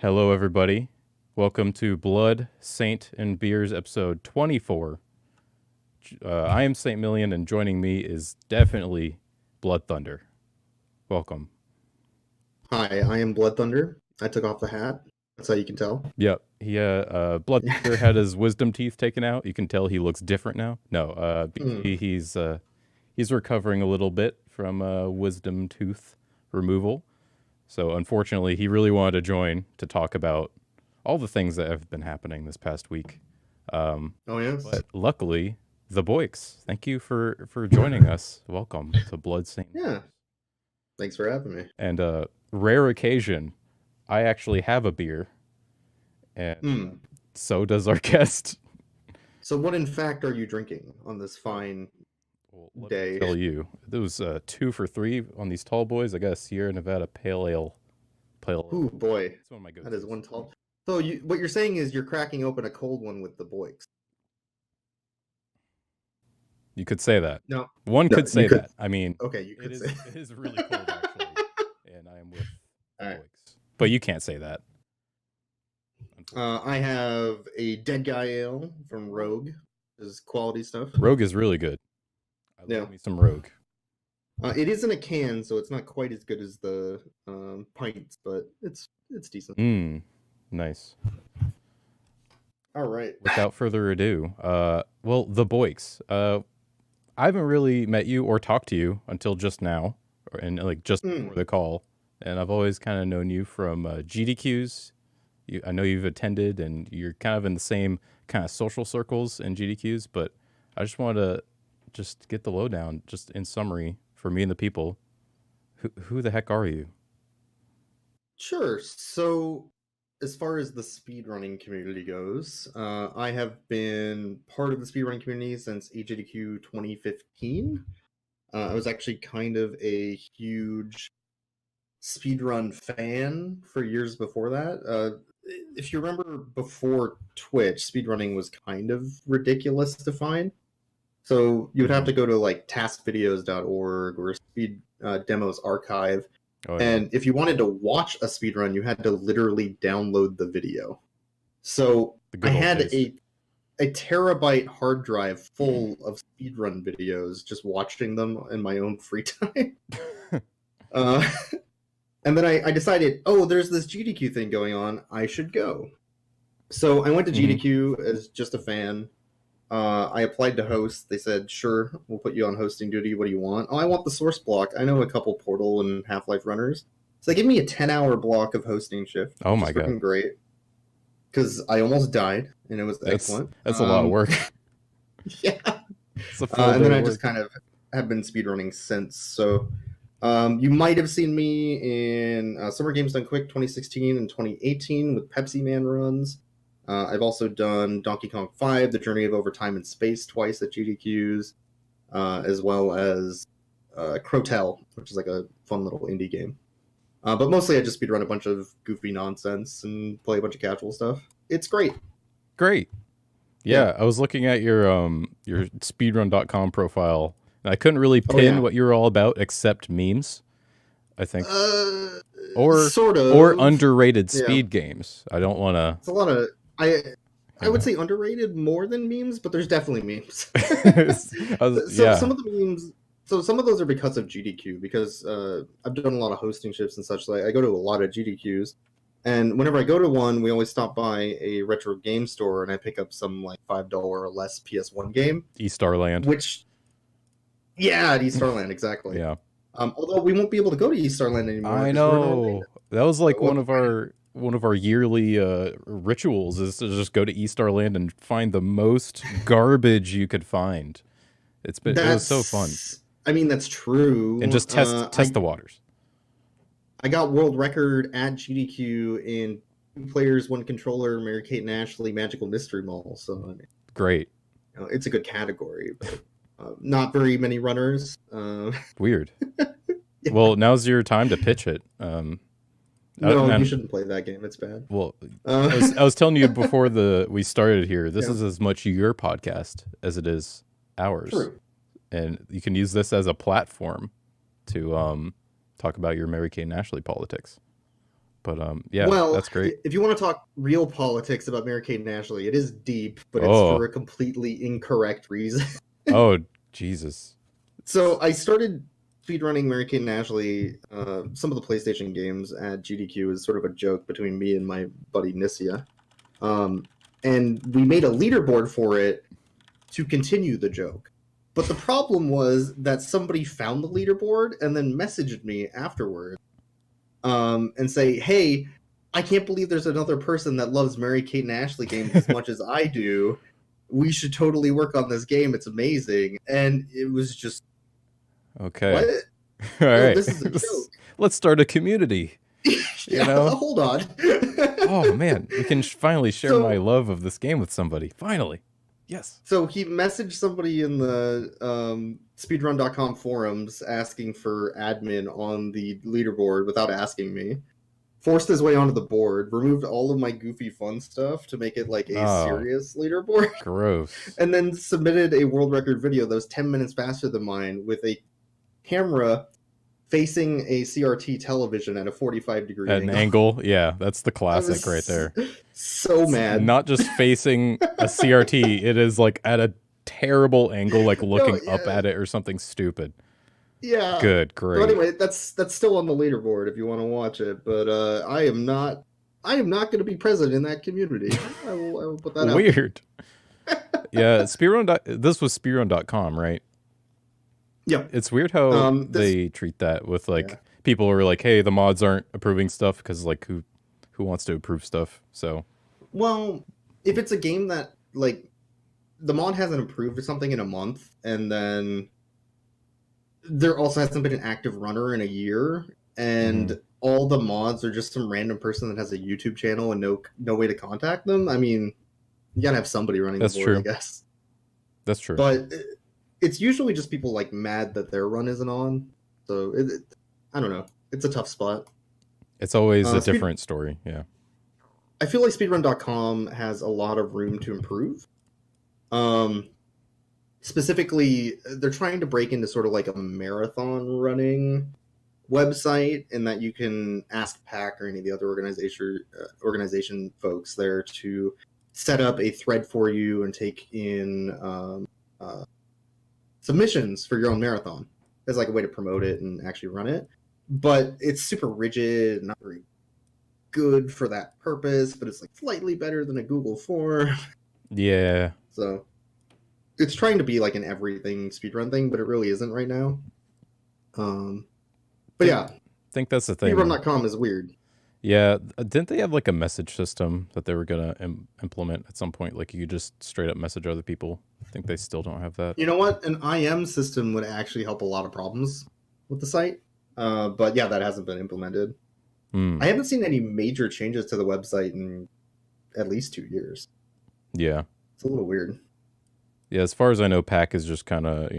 Hello, everybody. Welcome to Blood, Saint, and Beers episode 24. I am Saintmillion, and joining me is definitely BloodThunder. Welcome. Hi, I am BloodThunder. I took off the hat. That's how you can tell. Yep. BloodThunder had his wisdom teeth taken out. You can tell he looks different now. No, he's recovering a little bit from wisdom tooth removal. So unfortunately, he really wanted to join to talk about all the things that have been happening this past week. Oh, yes. But luckily, TheBoyks, thank you for joining us. Welcome to Blood Saint. Yeah. Thanks for having me. And rare occasion, I actually have a beer, and so does our guest. So what, in fact, are you drinking on this fine day? Let me tell you, there was 2 for $3 on these tall boys. I got a Sierra Nevada Pale Ale. Ooh, boy. It's one of my go-tos. That is one tall. So what you're saying is you're cracking open a cold one with the Boyks. You could say that. No. One could say that. I mean, okay, you could say it is really cold, actually. And I am with the right. Boyks. But you can't say that. I have a Dead Guy Ale from Rogue. This is quality stuff. Rogue is really good. I love me some Rogue. It is in a can, so it's not quite as good as the pints, but it's decent. Nice. All right. Without further ado, well, the Boyks. I haven't really met you or talked to you until just now, and just before the call. And I've always kind of known you from GDQs. I know you've attended, and you're kind of in the same kind of social circles in GDQs. But I just wanted to just get the lowdown, just in summary, for me and the people. Who the heck are you? Sure. So, as far as the speedrunning community goes, I have been part of the speedrunning community since AGDQ 2015. I was actually kind of a huge speedrun fan for years before that. If you remember, before Twitch, speedrunning was kind of ridiculous to find. So you would have to go to like taskvideos.org or Speed Demos Archive. Oh, yeah. And if you wanted to watch a speedrun, you had to literally download the video. So I had a terabyte hard drive full of speedrun videos, just watching them in my own free time. And then I decided, oh, there's this GDQ thing going on. I should go. So I went to GDQ as just a fan. I applied to host. They said, sure, we'll put you on hosting duty. What do you want? Oh, I want the source block. I know a couple Portal and Half-Life runners. So they gave me a 10-hour block of hosting shift. Oh, my God. Great. Because I almost died, and it was excellent. That's a lot of work. Yeah. And then I just kind of have been speedrunning since. So you might have seen me in Summer Games Done Quick 2016 and 2018 with Pepsi Man runs. I've also done Donkey Kong 5, The Journey of Over Time and Space twice at GDQs, as well as Crotel, which is like a fun little indie game. But mostly I just speedrun a bunch of goofy nonsense and play a bunch of casual stuff. It's great. Great. Yeah, I was looking at your speedrun.com profile, and I couldn't really pin what you were all about except memes, I think. Or sort of. Or underrated speed games. I don't want to... It's a lot of... I would say underrated more than memes, but there's definitely memes. Some of the memes... So some of those are because of GDQ, because I've done a lot of hosting shifts and such. Like I go to a lot of GDQs, and whenever I go to one, we always stop by a retro game store, and I pick up some like $5 or less PS1 game. Eastarland. Yeah, at Eastarland, exactly. Yeah. Although we won't be able to go to Eastarland anymore. I know. That was like one of our yearly rituals is to just go to Eastarland and find the most garbage you could find. It was so fun. I mean, that's true. And just test the waters. I got world record at GDQ in 2 players, 1 controller, Mary-Kate and Ashley Magical Mystery Mall. So I mean, great. It's a good category, but not very many runners. Weird. Yeah. Well, now's your time to pitch it. No, you shouldn't play that game. It's bad. Well, I was telling you before we started here. This is as much your podcast as it is ours. True. And you can use this as a platform to talk about your Mary-Kate and Ashley politics. But yeah, well, that's great. if you want to talk real politics about Mary Kate and Ashley, it is deep, but it's Oh, for a completely incorrect reason. oh, Jesus. So I started speedrunning Mary Kate and Ashley, some of the PlayStation games at GDQ as sort of a joke between me and my buddy Nissia. And we made a leaderboard for it to continue the joke. But the problem was that somebody found the leaderboard and then messaged me afterward and say, hey, I can't believe there's another person that loves Mary Kate and Ashley games as much as I do. We should totally work on this game. It's amazing. And it was just, Okay. what? All No, right. this is a joke. Let's start a community. Yeah, hold on. Oh, man. We can finally share my love of this game with somebody. Finally. Yes. So he messaged somebody in the speedrun.com forums asking for admin on the leaderboard without asking me. Forced his way onto the board, removed all of my goofy fun stuff to make it like a serious leaderboard. Gross. And then submitted a world record video that was 10 minutes faster than mine with a camera facing a CRT television at a 45-degree At an angle. Yeah, that's the classic right there. So mad. Not just facing a CRT, it is like at a terrible angle, like looking up at it or something stupid. Yeah. Good, great. So anyway, that's still on the leaderboard if you want to watch it. But I am not going to be present in that community. I will put that out. Weird. Yeah, this was speedrun.com, right? Yeah. It's weird how they treat that with like people who are like, hey, the mods aren't approving stuff because like who wants to approve stuff? So, well, if it's a game that like the mod hasn't approved something in a month, and then there also hasn't been an active runner in a year, and all the mods are just some random person that has a YouTube channel and no way to contact them. I mean, you gotta have somebody running the board, I guess. That's true. But it's usually just people like mad that their run isn't on. So I don't know. It's a tough spot. It's always a different story. Yeah. I feel like speedrun.com has a lot of room to improve. Specifically, they're trying to break into sort of like a marathon running website, in that you can ask PAC or any of the other organization folks there to set up a thread for you and take in submissions for your own marathon as like a way to promote it and actually run it. But it's super rigid, not very good for that purpose, but it's like slightly better than a Google form. Yeah. So it's trying to be like an everything speedrun thing, but it really isn't right now. But yeah, I think that's the thing. Speedrun.com is weird. Yeah, didn't they have like a message system that they were gonna implement at some point? Like you could just straight up message other people. I think they still don't have that. You know what? An IM system would actually help a lot of problems with the site. But yeah, that hasn't been implemented. I haven't seen any major changes to the website in at least 2 years. Yeah. It's a little weird. Yeah, as far as I know, PAC is just kind of,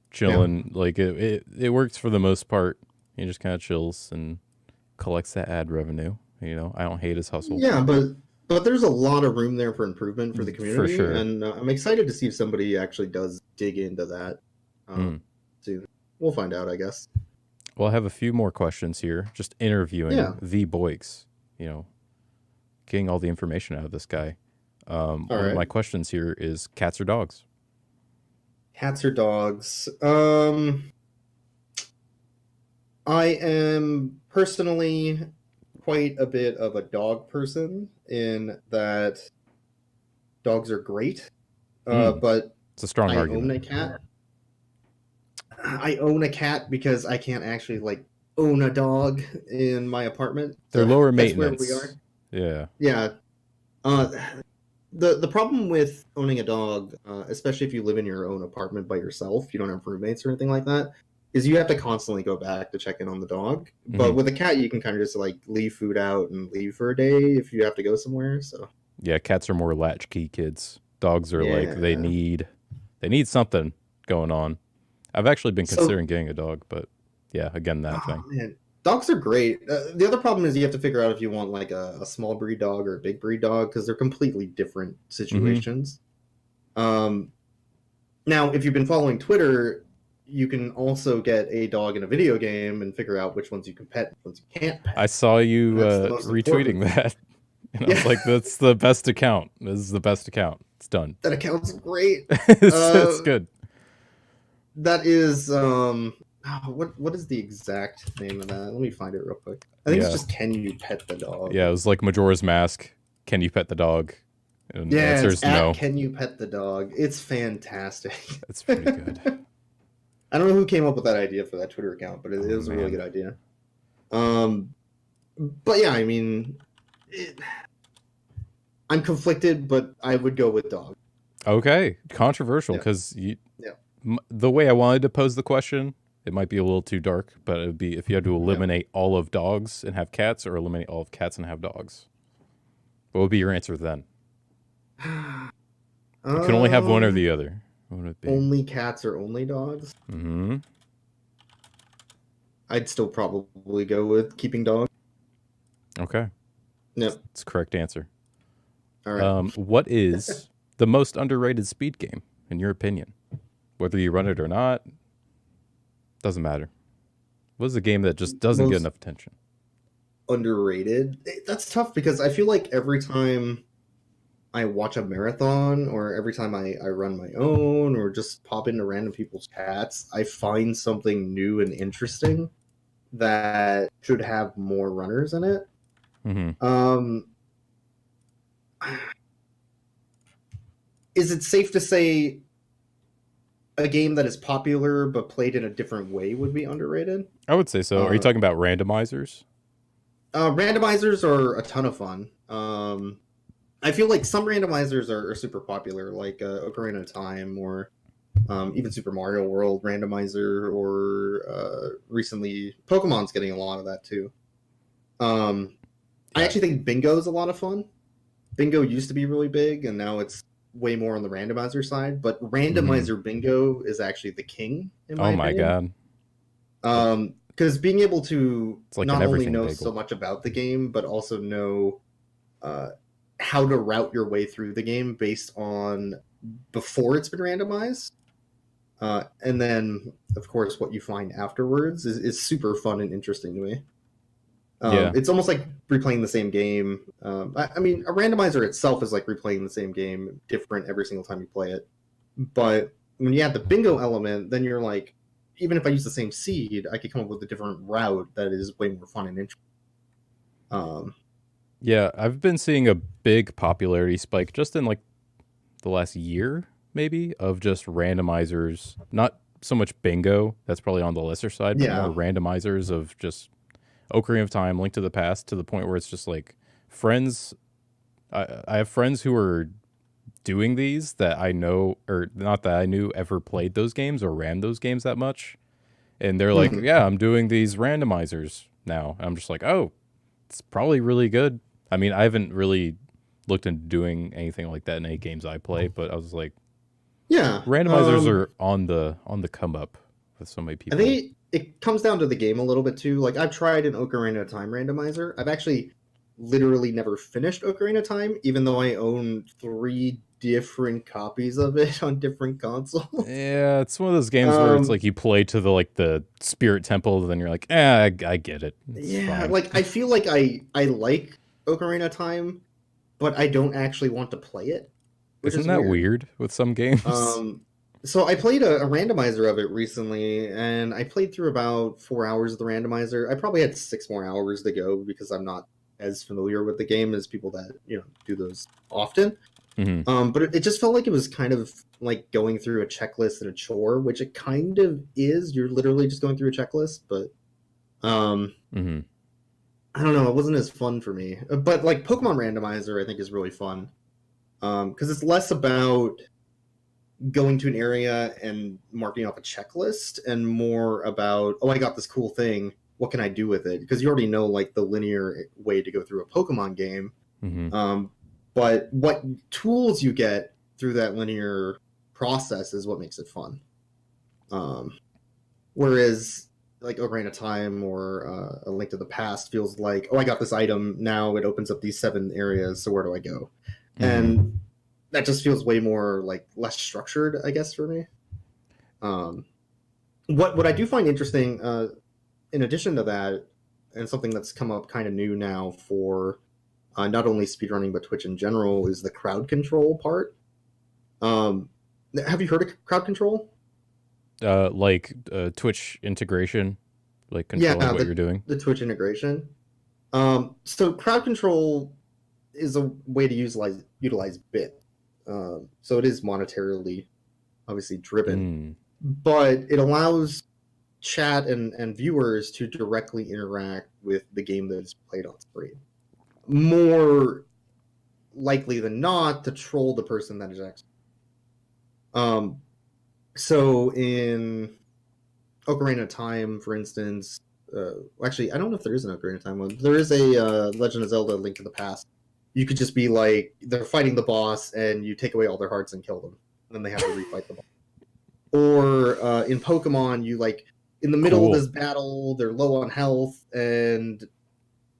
chilling. Yeah. Like it works for the most part. He just kind of chills and collects that ad revenue. I don't hate his hustle. Yeah, but there's a lot of room there for improvement for the community. For sure. And I'm excited to see if somebody actually does dig into that soon. We'll find out, I guess. Well, I have a few more questions here. Just interviewing TheBoyks, getting all the information out of this guy. One of my questions here is cats or dogs? Cats or dogs? I am personally quite a bit of a dog person, in that dogs are great, but it's a strong argument. I own a cat. I own a cat because I can't actually own a dog in my apartment. They're lower maintenance. That's where we are. Yeah. The problem with owning a dog, especially if you live in your own apartment by yourself, you don't have roommates or anything like that, is you have to constantly go back to check in on the dog. But with a cat, you can kind of just leave food out and leave for a day if you have to go somewhere. So yeah, cats are more latchkey kids. Dogs are they need something going on. I've actually been considering getting a dog, but yeah, again, that thing. Man. Dogs are great. The other problem is you have to figure out if you want a small breed dog or a big breed dog, because they're completely different situations. Now, if you've been following Twitter, you can also get a dog in a video game and figure out which ones you can pet, which ones you can't pet. I saw you That's the most retweeting important. that, and I was like, "That's the best account. This is the best account. It's done. That account's great. It's good." That is what is the exact name of that? Let me find it real quick. I think it's just "Can you pet the dog?" Yeah, it was like Majora's Mask. Can you pet the dog? And the Yeah, answer it's is no. "Can you pet the dog?" It's fantastic. That's pretty good. I don't know who came up with that idea for that Twitter account, but it was a really good idea. But yeah, I mean, I'm conflicted, but I would go with dog. Okay, controversial because the way I wanted to pose the question, it might be a little too dark, but it would be if you had to eliminate all of dogs and have cats, or eliminate all of cats and have dogs. What would be your answer then? You can only have one or the other. What would it be? Only cats or only dogs? Mm-hmm. I'd still probably go with keeping dogs. Okay. Yep. That's the correct answer. All right. What is the most underrated speed game, in your opinion? Whether you run it or not, doesn't matter. What is a game that just doesn't get enough attention? Underrated? That's tough because I feel like every time I watch a marathon or every time I run my own or just pop into random people's chats, I find something new and interesting that should have more runners in it. Mm-hmm. Is it safe to say a game that is popular but played in a different way would be underrated? I would say so. Are you talking about randomizers? Randomizers are a ton of fun. I feel like some randomizers are super popular, like Ocarina of Time or even Super Mario World randomizer, or recently Pokemon's getting a lot of that too. I actually think Bingo is a lot of fun. Bingo used to be really big, and now it's way more on the randomizer side. But randomizer Bingo is actually the king, in my opinion. God! Because being able to not only know so much about the game, but also know how to route your way through the game based on before it's been randomized. And then, of course, what you find afterwards is super fun and interesting to me. It's almost like replaying the same game. I mean, a randomizer itself is like replaying the same game, different every single time you play it. But when you add the bingo element, then you're like, even if I use the same seed, I could come up with a different route that is way more fun and interesting. Yeah, I've been seeing a big popularity spike just in like the last year, maybe, of just randomizers. Not so much bingo, that's probably on the lesser side, but more randomizers of just Ocarina of Time, Link to the Past, to the point where it's just like friends. I have friends who are doing these that I know, or not that I knew ever played those games or ran those games that much. And they're like, yeah, I'm doing these randomizers now. And I'm just like, oh, it's probably really good. I mean, I haven't really looked into doing anything like that in any games I play, but I was like, yeah, randomizers are on the come up with so many people. I think it comes down to the game a little bit too. Like, I've tried an Ocarina of Time randomizer. I've actually literally never finished Ocarina of Time, even though I own 3 different copies of it on different consoles. Yeah, it's one of those games where it's like you play to the spirit temple, then you're like, I get it. It's fine. Like I feel like I like Ocarina of Time, but I don't actually want to play it. Isn't that weird with some games? So I played a randomizer of it recently, and I played through about 4 hours of the randomizer. I probably had 6 more hours to go because I'm not as familiar with the game as people that do those often. But it just felt like it was kind of like going through a checklist and a chore, which it kind of is. You're literally just going through a checklist, but I don't know. It wasn't as fun for me. But like Pokemon Randomizer, I think is really fun because it's less about going to an area and marking off a checklist and more about, oh, I got this cool thing. What can I do with it? Because you already know like the linear way to go through a Pokemon game. But what tools you get through that linear process is what makes it fun. Whereas like Ocarina of Time or A Link to the Past feels like, oh, I got this item. Now it opens up these 7 areas. So where do I go? And that just feels way more like less structured, I guess, for me. what I do find interesting, in addition to that, and something that's come up kind of new now for not only speedrunning but Twitch in general, is the crowd control part. Have you heard of crowd control? Like Twitch integration, like Yeah, controlling what you're doing. the Twitch integration. So crowd control is a way to utilize bit. So it is monetarily, obviously, driven, but it allows chat and viewers to directly interact with the game that is played on screen. More likely than not to troll the person that is actually. So in Ocarina of Time, for instance, actually, I don't know if there is an Ocarina of Time one. There is a Legend of Zelda: Link to the Past. You could just be like, they're fighting the boss, and you take away all their hearts and kill them, and then they have to refight the boss. Or in Pokemon, you like in the middle of this battle, they're low on health, and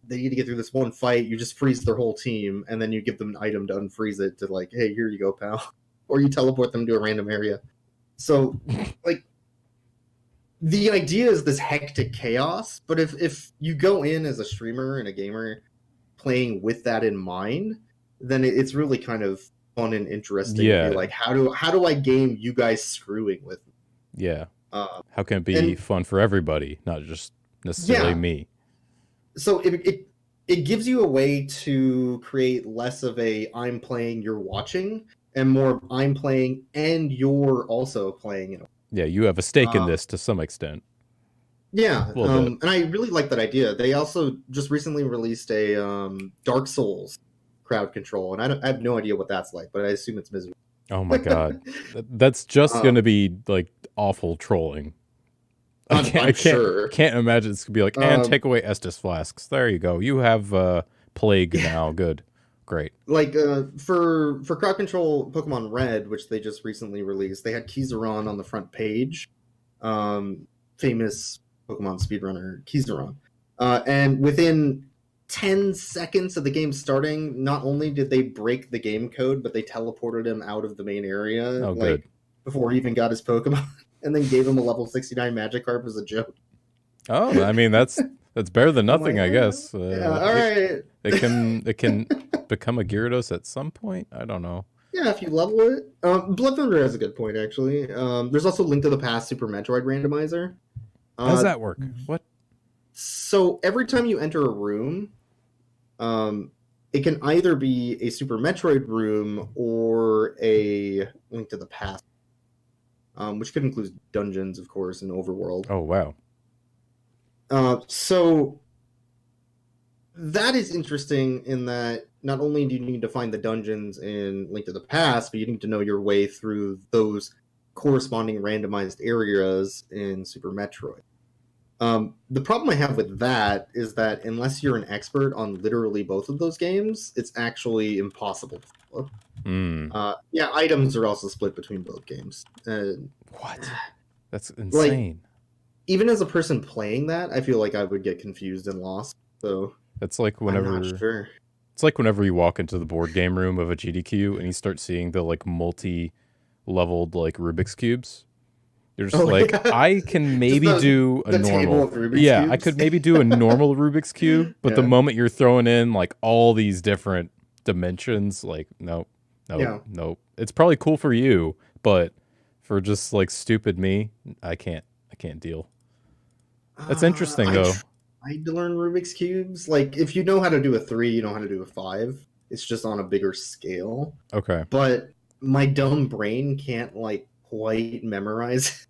they need to get through this one fight. You just freeze their whole team, and then you give them an item to unfreeze it. To like, hey, here you go, pal. Or you teleport them to a random area. So, like, the idea is this hectic chaos, but if you go in as a streamer and a gamer playing with that in mind, then it's really kind of fun and interesting. Yeah. To be like, how do I game you guys screwing with me? Yeah. How can it be fun for everybody, not just necessarily me? So it gives you a way to create less of a I'm playing, you're watching, and more I'm playing and you're also playing. Yeah, you have a stake in this to some extent. Yeah, and I really like that idea. They also just recently released a Dark Souls crowd control, and I have no idea what that's like, but I assume it's miserable. Oh my god, that's just going to be like awful trolling. I can't imagine it's gonna be like, and take away Estus flasks. There you go. You have plague now. Good, great. Like for crowd control, Pokemon Red, which they just recently released, they had Kizaron on the front page. Famous Pokemon speedrunner Kizaron, and within 10 seconds of the game starting, not only did they break the game code, but they teleported him out of the main area. Oh, good. Before he even got his Pokemon. And then gave him a level 69 Magikarp as a joke. Oh, I mean that's better than nothing, I guess. Yeah, all right. It can become a Gyarados at some point. I don't know. Yeah, if you level it. BloodThunder has a good point, actually. There's also Link to the Past Super Metroid Randomizer. How does that work? What? So every time you enter a room, it can either be a Super Metroid room or a Link to the Past. Which could include dungeons, of course, and overworld. Oh, wow. So that is interesting in that not only do you need to find the dungeons in Link to the Past, but you need to know your way through those corresponding randomized areas in Super Metroid. The problem I have with that is that unless you're an expert on literally both of those games, it's actually impossible to follow. Yeah, items are also split between both games. What? That's insane. Like, even as a person playing that, I feel like I would get confused and lost. So that's like whenever I'm not sure. It's like whenever you walk into the board game room of a GDQ and you start seeing the like multi-leveled like Rubik's cubes. You're just yeah. I can maybe do a normal. Yeah, cubes. I could maybe do a normal Rubik's cube, but the moment you're throwing in like all these different dimensions, like nope. It's probably cool for you, but for just like stupid me, I can't deal. That's interesting though. I tried to learn Rubik's cubes. Like if you know how to do a 3, you know how to do a 5. It's just on a bigger scale. Okay. But my dumb brain can't like quite memorize.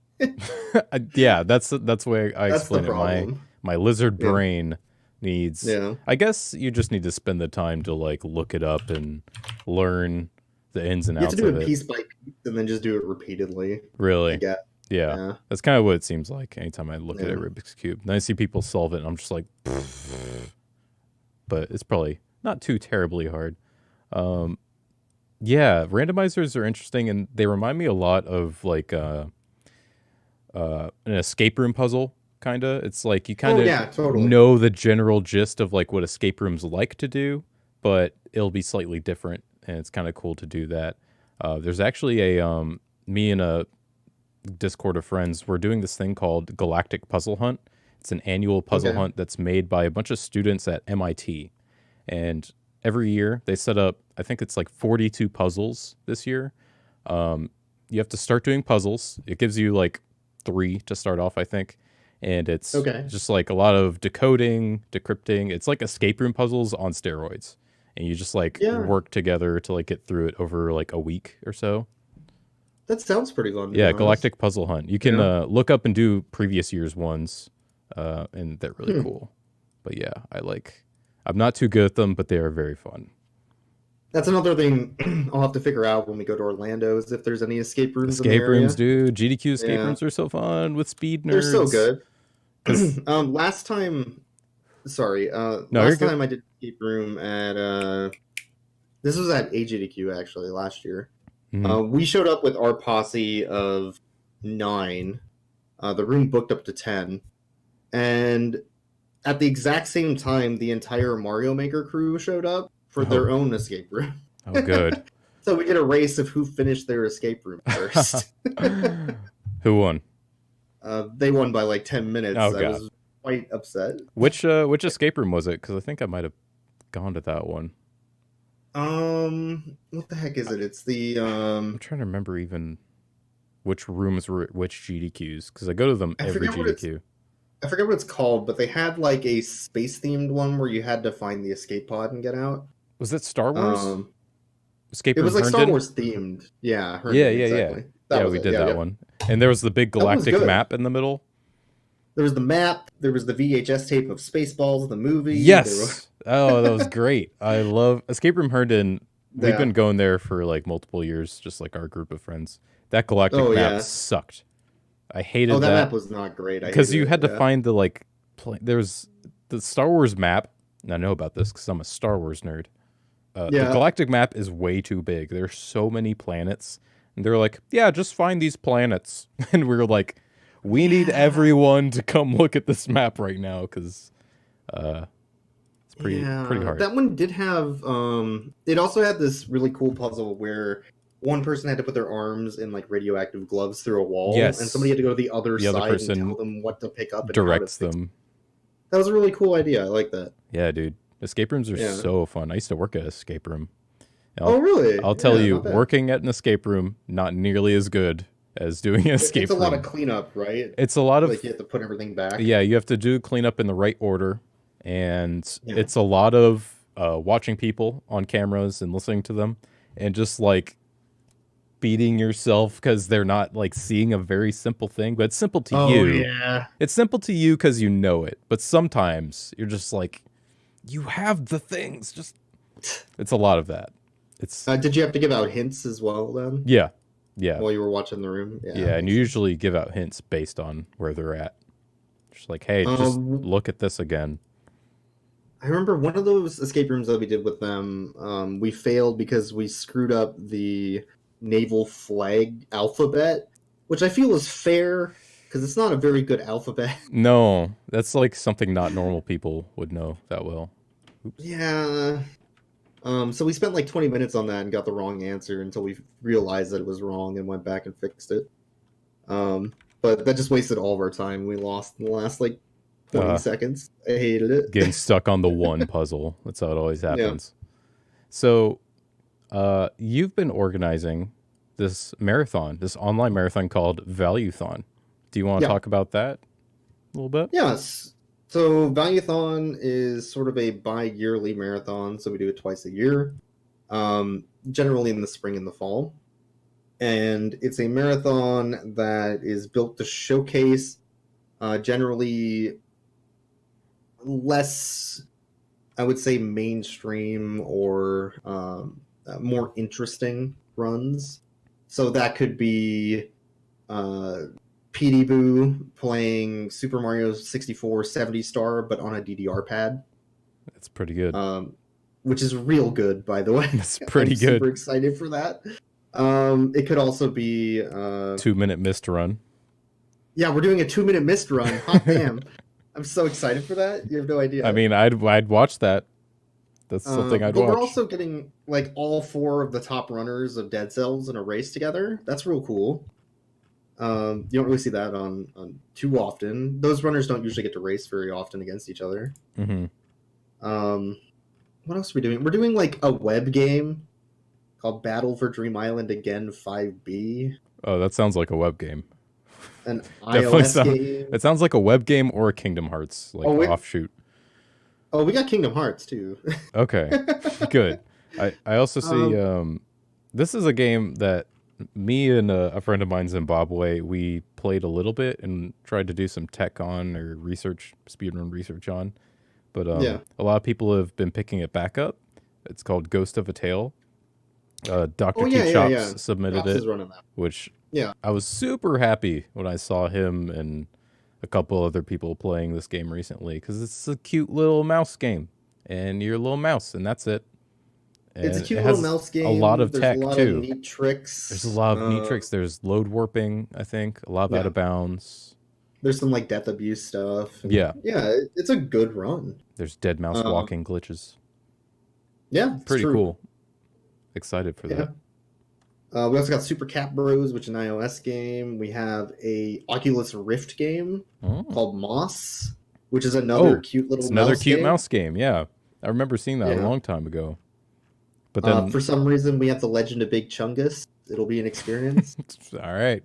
Yeah, that's the way I explain it. My lizard brain needs. Yeah. I guess you just need to spend the time to like look it up and learn the ins and outs of it. You have to do it piece by piece and then just do it repeatedly. Really? Yeah. That's kind of what it seems like anytime I look at a Rubik's Cube. And I see people solve it and I'm just like, but it's probably not too terribly hard. Yeah, randomizers are interesting and they remind me a lot of like an escape room puzzle, kind of. It's like you kind of know the general gist of like what escape rooms like to do, but it'll be slightly different. And it's kind of cool to do that. There's actually a me and Discord of friends, we're doing this thing called Galactic Puzzle Hunt. It's an annual puzzle hunt that's made by a bunch of students at MIT. And every year they set up, I think it's like 42 puzzles this year. You have to start doing puzzles. It gives you like 3 to start off, I think. And it's just like a lot of decoding, decrypting. It's like escape room puzzles on steroids. And you just like work together to like get through it over like a week or so. That sounds pretty fun. Yeah, Galactic Puzzle Hunt. You can look up and do previous year's ones, and they're really cool. But yeah, I'm not too good at them, but they are very fun. That's another thing I'll have to figure out when we go to Orlando is if there's any escape rooms in the Escape area. rooms, dude. GDQ escape rooms are so fun with speed nerds. They're so good. Last time I did escape room at this was at AGDQ actually last year. We showed up with our posse of 9. The room booked up to 10, and at the exact same time, the entire Mario Maker crew showed up for their own escape room. Oh, good. So we did a race of who finished their escape room first. Who won? They won by like 10 minutes. Oh, God. I was quite upset. Which escape room was it? Because I think I might have gone to that one. What the heck is it? It's the I'm trying to remember even which rooms were at which GDQs, because I go to them every GDQ. I forget what it's called, but they had like a space themed one where you had to find the escape pod and get out. Was it Star Wars? Escape room. It was like Star Wars themed. Yeah. Herndon, exactly. Yeah, we did that one. And there was the big galactic map in the middle. There was the map. There was the VHS tape of Spaceballs, the movie. Yes. Oh, that was great. I love Escape Room Herndon. We've been going there for like multiple years, just like our group of friends. That galactic map sucked. I hated that. That map was not great. Because you had to find the like, there's the Star Wars map. And I know about this because I'm a Star Wars nerd. The galactic map is way too big. There's so many planets. And they're like, yeah, just find these planets. And we were like, we need everyone to come look at this map right now because it's pretty hard. That one did have it also had this really cool puzzle where one person had to put their arms in like radioactive gloves through a wall, and somebody had to go to the other side and tell them what to pick up and directs them. That was a really cool idea. I like that. Yeah, dude. Escape rooms are so fun. I used to work at an escape room. Oh, really? I'll tell you, working at an escape room, not nearly as good as doing an escape room. It's a lot of cleanup, right? It's a lot of... Like, you have to put everything back. Yeah, you have to do cleanup in the right order. And it's a lot of watching people on cameras and listening to them. And just, like, beating yourself because they're not, like, seeing a very simple thing. But it's simple to you. Yeah. It's simple to you because you know it. But sometimes you're just like, you have the things. Just... It's a lot of that. It's. Did you have to give out hints as well then? Yeah. While you were watching the room? Yeah, and you usually give out hints based on where they're at. Just like, hey, just look at this again. I remember one of those escape rooms that we did with them, we failed because we screwed up the naval flag alphabet, which I feel is fair because it's not a very good alphabet. No, that's like something not normal people would know that well. Oops. Yeah. So we spent like 20 minutes on that and got the wrong answer until we realized that it was wrong and went back and fixed it. But that just wasted all of our time. We lost in the last like 20 seconds. I hated it. Getting stuck on the one puzzle. That's how it always happens. Yeah. So you've been organizing this marathon, this online marathon called Valuethon. Do you want to talk about that a little bit? Yes. So Valuethon is sort of a bi-yearly marathon, so we do it twice a year, generally in the spring and the fall. And it's a marathon that is built to showcase generally less, I would say, mainstream or more interesting runs. So that could be... PD Boo playing Super Mario 64 70 Star, but on a DDR pad. That's pretty good. Which is real good, by the way. That's pretty good. Super excited for that. It could also be 2-minute mist run. Yeah, we're doing a 2-minute mist run. Hot damn! I'm so excited for that. You have no idea. I mean, I'd watch that. That's something I'd watch. But we're also getting like all 4 of the top runners of Dead Cells in a race together. That's real cool. You don't really see that on too often. Those runners don't usually get to race very often against each other. Mm-hmm. What else are we doing? We're doing like a web game called Battle for Dream Island Again 5B. Oh, that sounds like a web game. An Definitely iOS game. It sounds like a web game or a Kingdom Hearts offshoot. Oh, we got Kingdom Hearts too. Okay, good. I also see this is a game that me and a friend of mine, Zimbabwe, we played a little bit and tried to do some tech on or speedrun research on. But a lot of people have been picking it back up. It's called Ghost of a Tale. Dr. T. Chops submitted it, which I was super happy when I saw him and a couple other people playing this game recently, because it's a cute little mouse game, and you're a little mouse, and that's it. And it's a cute little mouse game. A lot of tech, too. Of neat tricks. There's a lot of neat tricks. There's load warping, I think. A lot of out of bounds. There's some like death abuse stuff. Yeah. Yeah, it's a good run. There's dead mouse walking glitches. Yeah, pretty cool. Excited for that. We also got Super Cat Bros, which is an iOS game. We have a Oculus Rift game called Moss, which is another cute little mouse game. Yeah, I remember seeing that a long time ago. But then, for some reason, we have the Legend of Big Chungus. It'll be an experience. All right.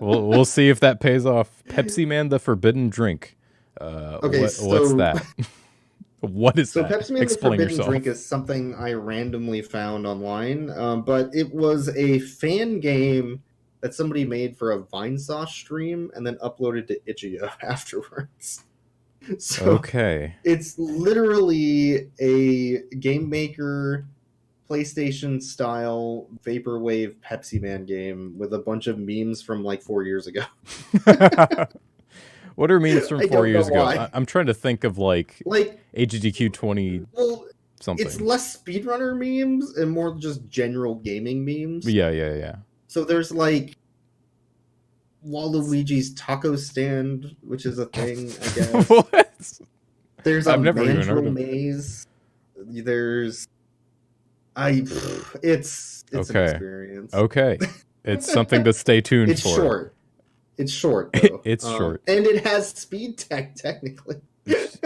we'll see if that pays off. Pepsi Man: The Forbidden Drink. What's that? What is that? Pepsi Man: The Forbidden Drink is something I randomly found online, but it was a fan game that somebody made for a Vinesauce stream and then uploaded to Itch.io afterwards. So it's literally a Game Maker PlayStation style vaporwave Pepsi Man game with a bunch of memes from like 4 years ago. What are memes from 4 years ago? I'm trying to think of like AGDQ 20 something. It's less speedrunner memes and more just general gaming memes. Yeah. So there's like Waluigi's taco stand, which is a thing, I guess. What? There's a mandrill maze. There's it's an experience. Okay. It's something to stay tuned it's for. Short. It's short, though. It's short. And it has speed tech, technically. It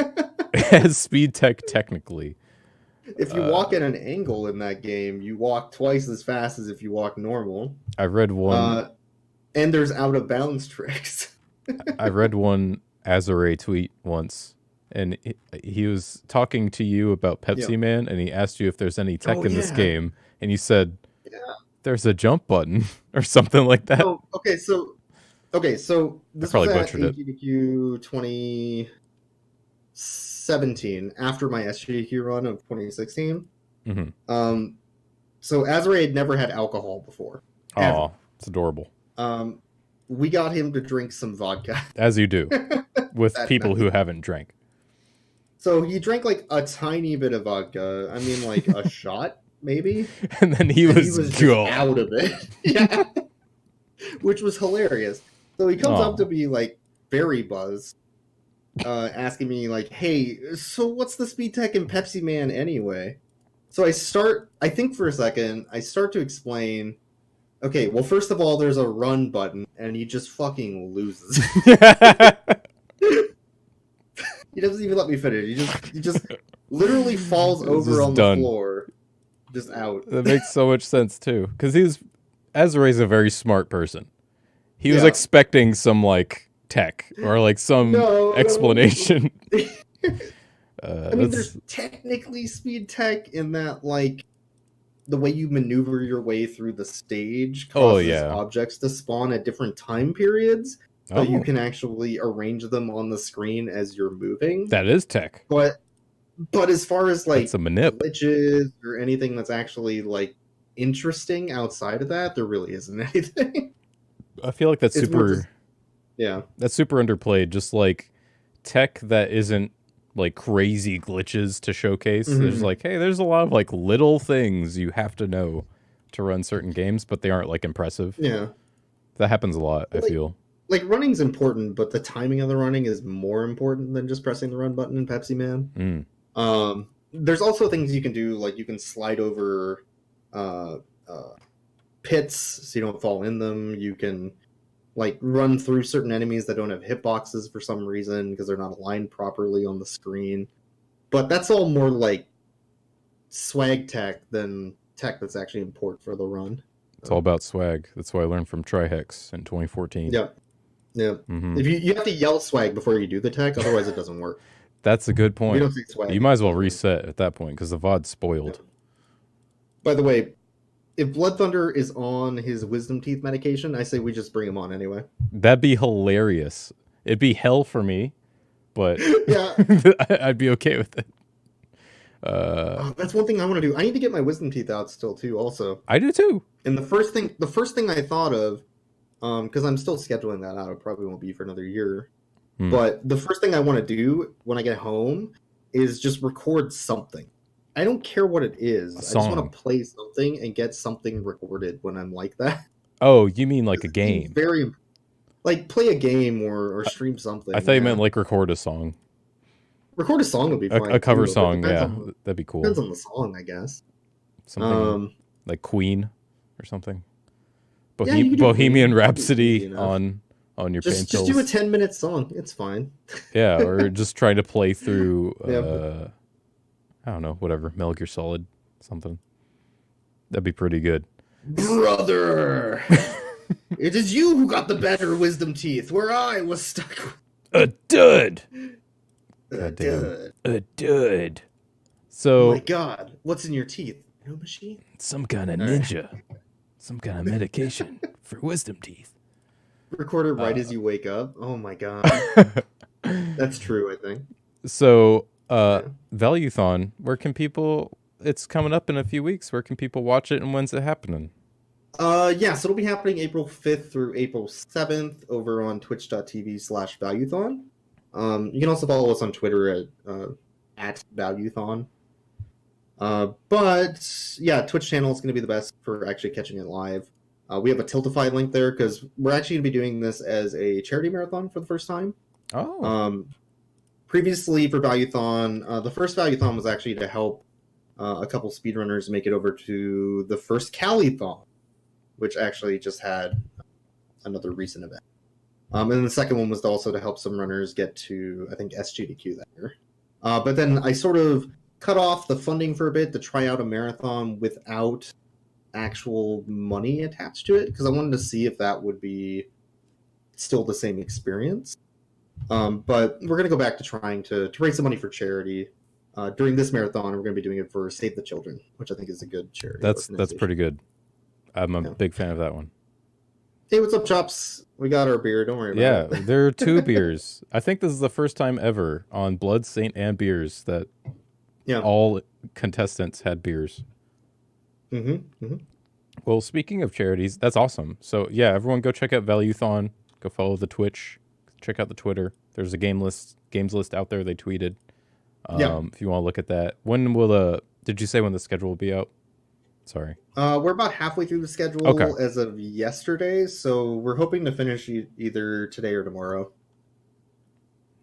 has speed tech, technically. If you walk at an angle in that game, you walk twice as fast as if you walk normal. I read one. And there's out of bounds tricks. I read one Azure tweet once, and he was talking to you about Pepsi Man, and he asked you if there's any tech in this game, and you said, there's a jump button or something like that. Oh, okay, so this was at AGDQ 2017, after my SGDQ run of 2016. Mm-hmm. So Azure had never had alcohol before. Oh, it's adorable. We got him to drink some vodka. As you do, with people who haven't drank. So he drank like a tiny bit of vodka. I mean, like a shot, maybe. And then he was just out of it. Yeah. Which was hilarious. So he comes up to me like very buzzed, asking me like, "Hey, so what's the speed tech in Pepsi Man anyway?" So I think for a second, I start to explain. Okay, well, first of all, there's a run button, and he just fucking loses. He doesn't even let me finish. He just literally falls over on the floor, just out. That makes so much sense too, because Azure's a very smart person. He was expecting some like tech or like some explanation. I mean, there's technically speed tech in that, like, the way you maneuver your way through the stage causes objects to spawn at different time periods, so you can actually arrange them on the screen as you're moving. That is tech. But as far as like glitches or anything that's actually like interesting outside of that, there really isn't anything. I feel like that's super underplayed. Just like tech that isn't like crazy glitches to showcase. Mm-hmm. There's like, hey, there's a lot of like little things you have to know to run certain games, but they aren't like impressive. Yeah, that happens a lot. I feel like running's important, but the timing of the running is more important than just pressing the run button in Pepsi Man. There's also things you can do, like you can slide over pits so you don't fall in them. You can like run through certain enemies that don't have hitboxes for some reason because they're not aligned properly on the screen. But that's all more like swag tech than tech that's actually important for the run. It's all about swag. That's what I learned from Trihex in 2014. Yeah. Yeah. Mm-hmm. If you have to yell swag before you do the tech, otherwise it doesn't work. That's a good point. We don't say swag. You might as well reset at that point because the VOD's spoiled. Yeah. By the way, if BloodThunder is on his wisdom teeth medication, I say we just bring him on anyway. That'd be hilarious. It'd be hell for me, but yeah, I'd be okay with it. That's one thing I want to do. I need to get my wisdom teeth out still too. Also, I do too. And the first thing I thought of, because I'm still scheduling that out. It probably won't be for another year. But the first thing I want to do when I get home is just record something. I don't care what it is. I just want to play something and get something recorded when I'm like that. Oh, you mean like a game? Very, like play a game or stream something. I thought you meant like record a song. Record a song would be fine. A cover song, yeah, that'd be cool. Depends on the song, I guess. Something like Queen or something. Bohemian Rhapsody on your pain pills. Just do a 10-minute song. It's fine. Yeah, or just try to play through, I don't know, whatever, Metal Gear Solid, something. That'd be pretty good. Brother! It is you who got the better wisdom teeth, where I was stuck. A dud! Goddamn. A dud. So, oh my god, what's in your teeth? No machine? Some kind of ninja. Some kind of medication for wisdom teeth. Record it right as you wake up. Oh my god. That's true, I think. So, Valuethon, where can people... It's coming up in a few weeks. Where can people watch it and when's it happening? So it'll be happening April 5th through April 7th over on twitch.tv/Valuethon. You can also follow us on Twitter at Valuethon. But yeah, Twitch channel is going to be the best for actually catching it live. We have a Tiltify link there because we're actually going to be doing this as a charity marathon for the first time. Oh. Previously for Valuethon, the first Valuethon was actually to help a couple speedrunners make it over to the first Calithon, which actually just had another recent event. And then the second one was also to help some runners get to, I think, SGDQ that year. But then I sort of cut off the funding for a bit to try out a marathon without actual money attached to it, because I wanted to see if that would be still the same experience. But we're going to go back to trying to raise some money for charity. During this marathon, we're going to be doing it for Save the Children, which I think is a good charity. That's pretty good. I'm a big fan of that one. Hey, what's up, Chops? We got our beer. Don't worry about it. Yeah, there are 2 beers. I think this is the first time ever on Blood, Saint, and Beers that all contestants had beers. Well, speaking of charities, that's awesome. So, yeah, everyone go check out Valuethon. Go follow the Twitch. Check out the Twitter. There's a games list out there they tweeted. If you want to look at that. When will did you say when the schedule will be out? Sorry. We're about halfway through the schedule as of yesterday, so we're hoping to finish either today or tomorrow.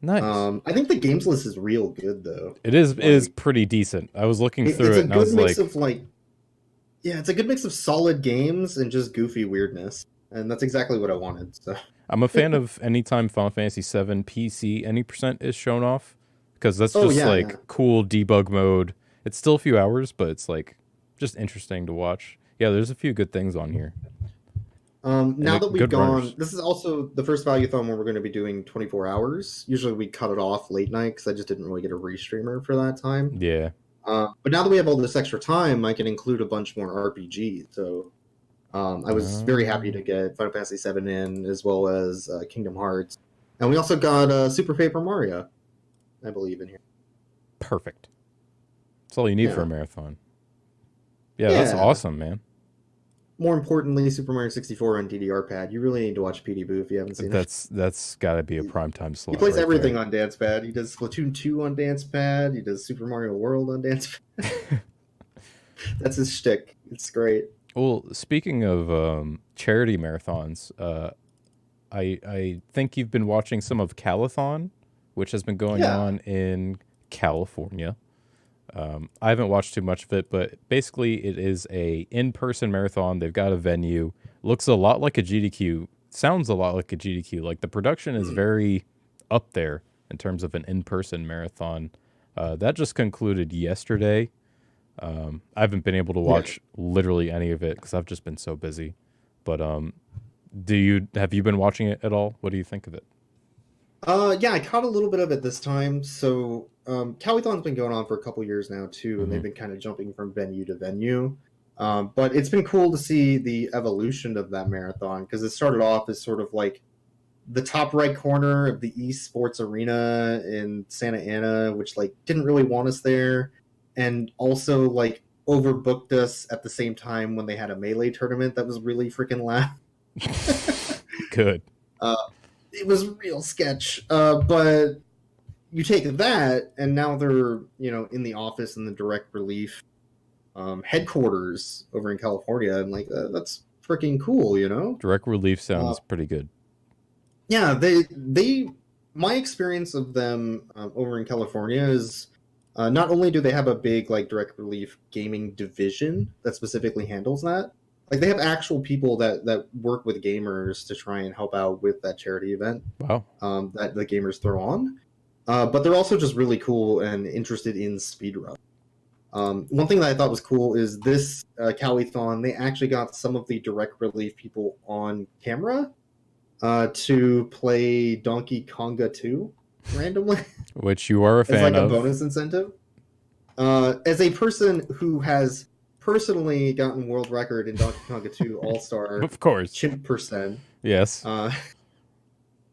Nice. I think the games list is real good, though. It is pretty decent. I was looking through it, and I was like... it's a good mix of solid games and just goofy weirdness, and that's exactly what I wanted. So I'm a fan of anytime Final Fantasy VII PC any % is shown off, because that's just cool debug mode. It's still a few hours, but it's like just interesting to watch. Yeah, there's a few good things on here. Now that we've gone, this is also the first Valuethon where we're going to be doing 24 hours. Usually we cut it off late night because I just didn't really get a restreamer for that time. Yeah. But now that we have all this extra time, I can include a bunch more RPGs. So I was very happy to get Final Fantasy VII in, as well as Kingdom Hearts. And we also got Super Paper Mario, I believe, in here. Perfect. That's all you need for a marathon. Yeah, that's awesome, man. More importantly, Super Mario 64 on DDR pad. You really need to watch PD Boo if you haven't seen it. That's got to be a primetime slot. He plays everything on Dance Pad. He does Splatoon 2 on Dance Pad. He does Super Mario World on Dance Pad. That's his shtick. It's great. Well, speaking of charity marathons, I think you've been watching some of Calithon, which has been going on in California. I haven't watched too much of it, but basically it is a in-person marathon. They've got a venue. Looks a lot like a GDQ sounds a lot like a GDQ. Like the production is very up there in terms of an in-person marathon. That just concluded yesterday. I haven't been able to watch literally any of it because I've just been so busy. But have you been watching it at all? What do you think of it? Yeah, I caught a little bit of it this time. So Calithon's been going on for a couple years now too, and they've been kind of jumping from venue to venue. But it's been cool to see the evolution of that marathon, because it started off as sort of like the top right corner of the esports arena in Santa Ana, which like didn't really want us there, and also like overbooked us at the same time when they had a melee tournament that was really freaking loud. Good. It was real sketch. But you take that, and now they're in the office in the direct relief headquarters over in California, and like that's freaking cool, Direct relief sounds pretty good. Yeah, my experience of them over in California is not only do they have a big like direct relief gaming division that specifically handles that, like they have actual people that work with gamers to try and help out with that charity event. Wow. That the gamers throw on, but they're also just really cool and interested in speedrun. One thing that I thought was cool is this Calithon, they actually got some of the direct relief people on camera to play Donkey Konga 2 randomly. Which you are a fan as like of. A bonus incentive. As a person who has personally gotten world record in Donkey Konga 2 All-Star of course. chimp percent. Yes. And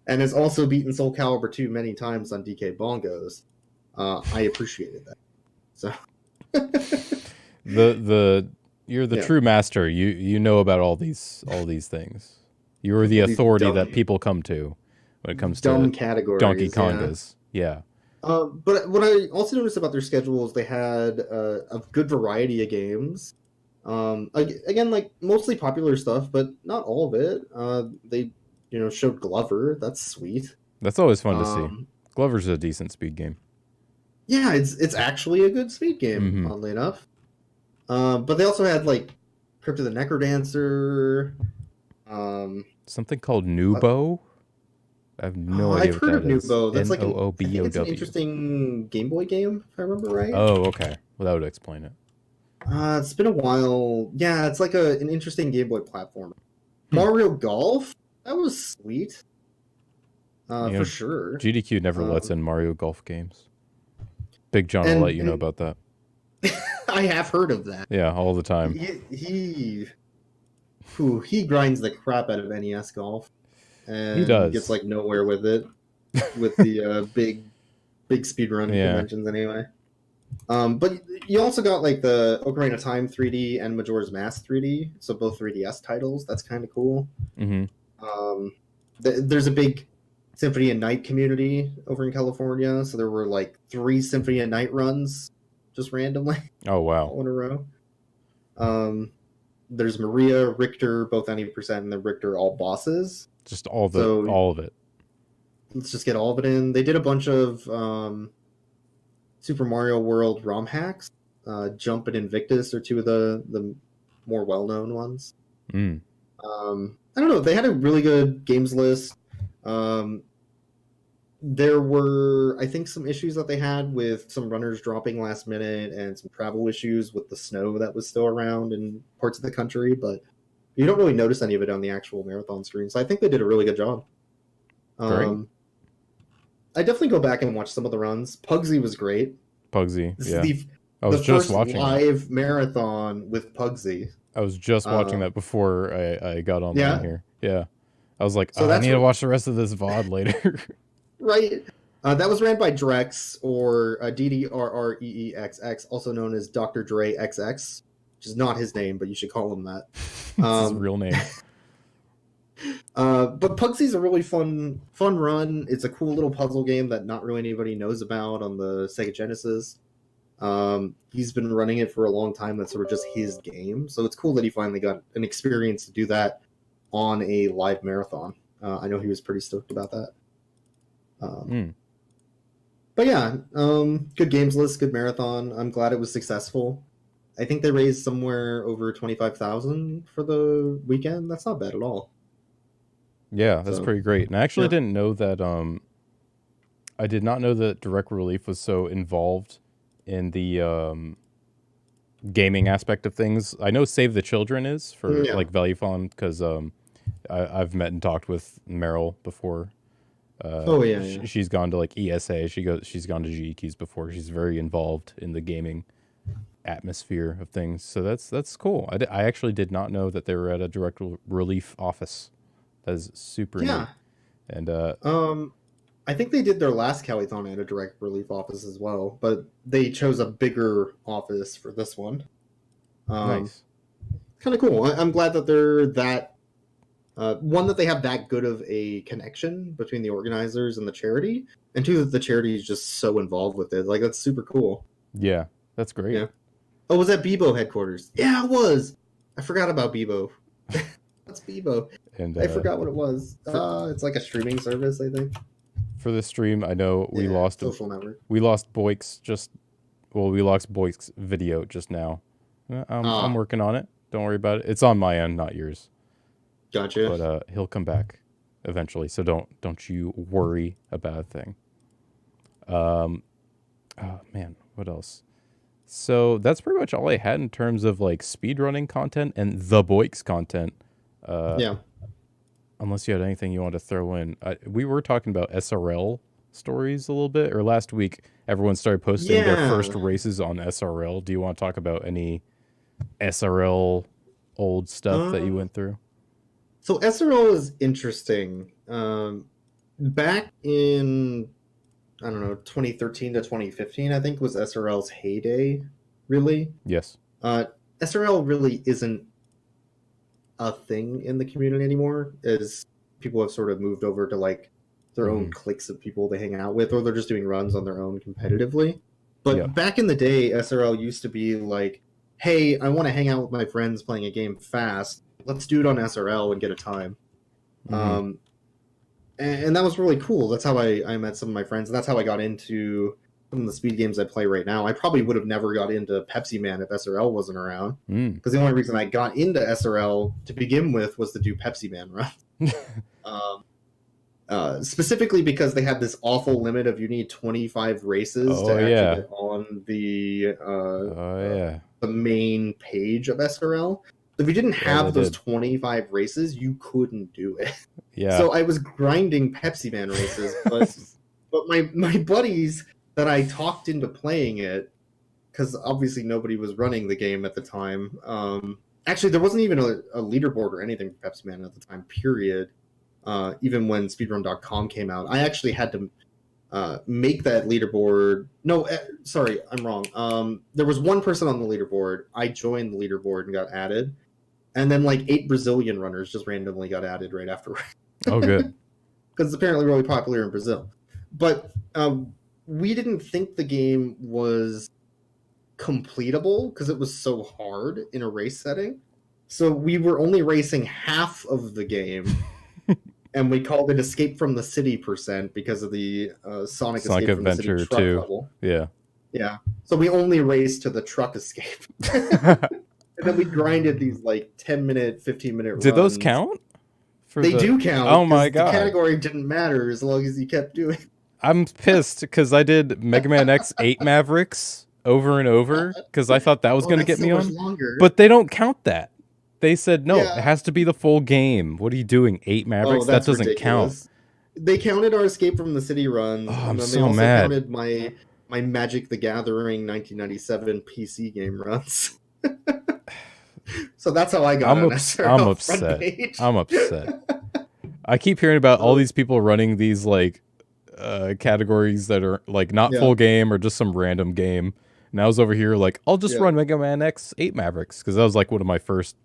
has also beaten Soul Calibur 2 many times on DK Bongos. I appreciated that. So you're the true master. You know about all these things. You are the authority that people come to when it comes to categories, Donkey Kongas. Yeah. But what I also noticed about their schedule is they had a good variety of games. Again, like mostly popular stuff, but not all of it. They showed Glover. That's sweet. That's always fun to see. Glover's a decent speed game. Yeah, it's actually a good speed game, oddly enough. But they also had like Crypt of the Necrodancer. Something called Nubo. I have no idea. I've heard of Nubo. That's like N-O-O-B-O-W. it's an interesting Game Boy game, if I remember right. Oh, okay. Well, that would explain it. It's been a while. Yeah, it's like an interesting Game Boy platformer. Mario Golf. That was sweet. For sure. GDQ never lets in Mario Golf games. Big John will let you know about that. I have heard of that. Yeah, all the time. He grinds the crap out of NES Golf. And he does. Gets like nowhere with it. With the big speedrun conventions anyway. But you also got like the Ocarina of Time 3D and Majora's Mask 3D, so both 3DS titles. That's kind of cool. There's a big Symphony of Night community over in California, so there were like 3 Symphony of Night runs just randomly. Oh wow! All in a row. There's Maria, Richter, both 90%, and the Richter all bosses. Just all of it. Let's just get all of it in. They did a bunch of Super Mario World ROM hacks. Jump and Invictus are 2 of the more well-known ones. I don't know. They had a really good games list. There were, I think, some issues that they had with some runners dropping last minute and some travel issues with the snow that was still around in parts of the country, but you don't really notice any of it on the actual marathon stream. So I think they did a really good job. I definitely go back and watch some of the runs. Pugsy was great. Pugsy, this yeah. Is I was just watching live marathon with Pugsy. I was just watching that before I got on here. Yeah. I was like, so I need to watch the rest of this VOD later. Right. That was ran by Drex, or DDRREEXX, also known as Dr. Dre XX, which is not his name, but you should call him that. It's his real name. But Pugsy's a really fun run. It's a cool little puzzle game that not really anybody knows about on the Sega Genesis. He's been running it for a long time. That's sort of just his game. So it's cool that he finally got an experience to do that on a live marathon. I know he was pretty stoked about that. But yeah, good games list, good marathon. I'm glad it was successful. I think they raised somewhere over $25,000 for the weekend. That's not bad at all. Yeah, that's So pretty great. And I actually yeah, didn't know that. I did not know that Direct Relief was so involved in the gaming aspect of things. I know Save the Children is for yeah. like Valuethon because I've met and talked with Meryl before. Oh yeah, yeah. She's gone to like ESA. She's gone to GEQs before. She's very involved in the gaming atmosphere of things. So that's cool. I actually did not know that they were at a Direct Relief office. That is super neat. Yeah. And I think they did their last Calithon at a direct relief office as well, but they chose a bigger office for this one. nice. Kind of cool. I'm glad that they're that one, that they have that good of a connection between the organizers and the charity, and two, that the charity is just so involved with it. Like, that's super cool. Yeah, that's great. Yeah. Oh, was that Bebo headquarters? Yeah, it was. I forgot about Bebo. That's Bebo. And I forgot what it was. It's like a streaming service, I think. for this stream, I know we lost social network. We lost Boyks we lost Boyks video just now. I'm working on it. Don't worry about it. It's on my end, not yours. Gotcha. But he'll come back eventually, so don't you worry about a thing. Oh man, what else? So that's pretty much all I had in terms of like speedrunning content and TheBoyks content. Yeah. Unless you had anything you want to throw in. We were talking about SRL stories a little bit, or last week everyone started posting their first races on SRL. Do you want to talk about any SRL old stuff that you went through? So SRL is interesting. Back in, I don't know, 2013 to 2015, I think was SRL's heyday, really. Yes. SRL really isn't a thing in the community anymore, as people have sort of moved over to like their own cliques of people they hang out with, or they're just doing runs on their own competitively. But back in the day, SRL used to be like, hey, I want to hang out with my friends playing a game fast. Let's do it on SRL and get a time. And that was really cool. That's how I met some of my friends, and that's how I got into some of the speed games I play right now. I probably would have never got into Pepsi Man if SRL wasn't around, because the only reason I got into SRL to begin with was to do Pepsi Man runs. Specifically because they had this awful limit of you need 25 races to actually get on the main page of SRL. If you didn't have those 25 races, you couldn't do it. Yeah. So I was grinding Pepsi Man races, but my buddies that I talked into playing it, because obviously nobody was running the game at the time. Actually, there wasn't even a leaderboard or anything for Pepsi Man at the time, period. Even when speedrun.com came out, I actually had to make that leaderboard. No, sorry, I'm wrong. There was one person on the leaderboard. I joined the leaderboard and got added. And then like 8 Brazilian runners just randomly got added right afterwards. Oh, good. Because it's apparently really popular in Brazil. But we didn't think the game was completable because it was so hard in a race setting. So we were only racing half of the game. And we called it Escape from the City % because of the Sonic Escape from the City truck level. Yeah. Yeah. So we only raced to the truck escape. And then we grinded these like 10-minute, 15-minute runs. Did those count? They do count. Oh my god. The category didn't matter as long as you kept doing it. I'm pissed because I did Mega Man X 8 Mavericks over and over because I thought that was going to get me on. Longer. But they don't count that. They said, no, it has to be the full game. What are you doing? 8 Mavericks? That doesn't count. They counted our Escape from the City runs. Oh, and then so they also mad. counted my Magic the Gathering 1997 PC game runs. So that's how I got I'm upset. I'm upset. I keep hearing about all these people running these like categories that are like not full game or just some random game. And I was over here like, I'll just run Mega Man X 8 Mavericks because that was like one of my first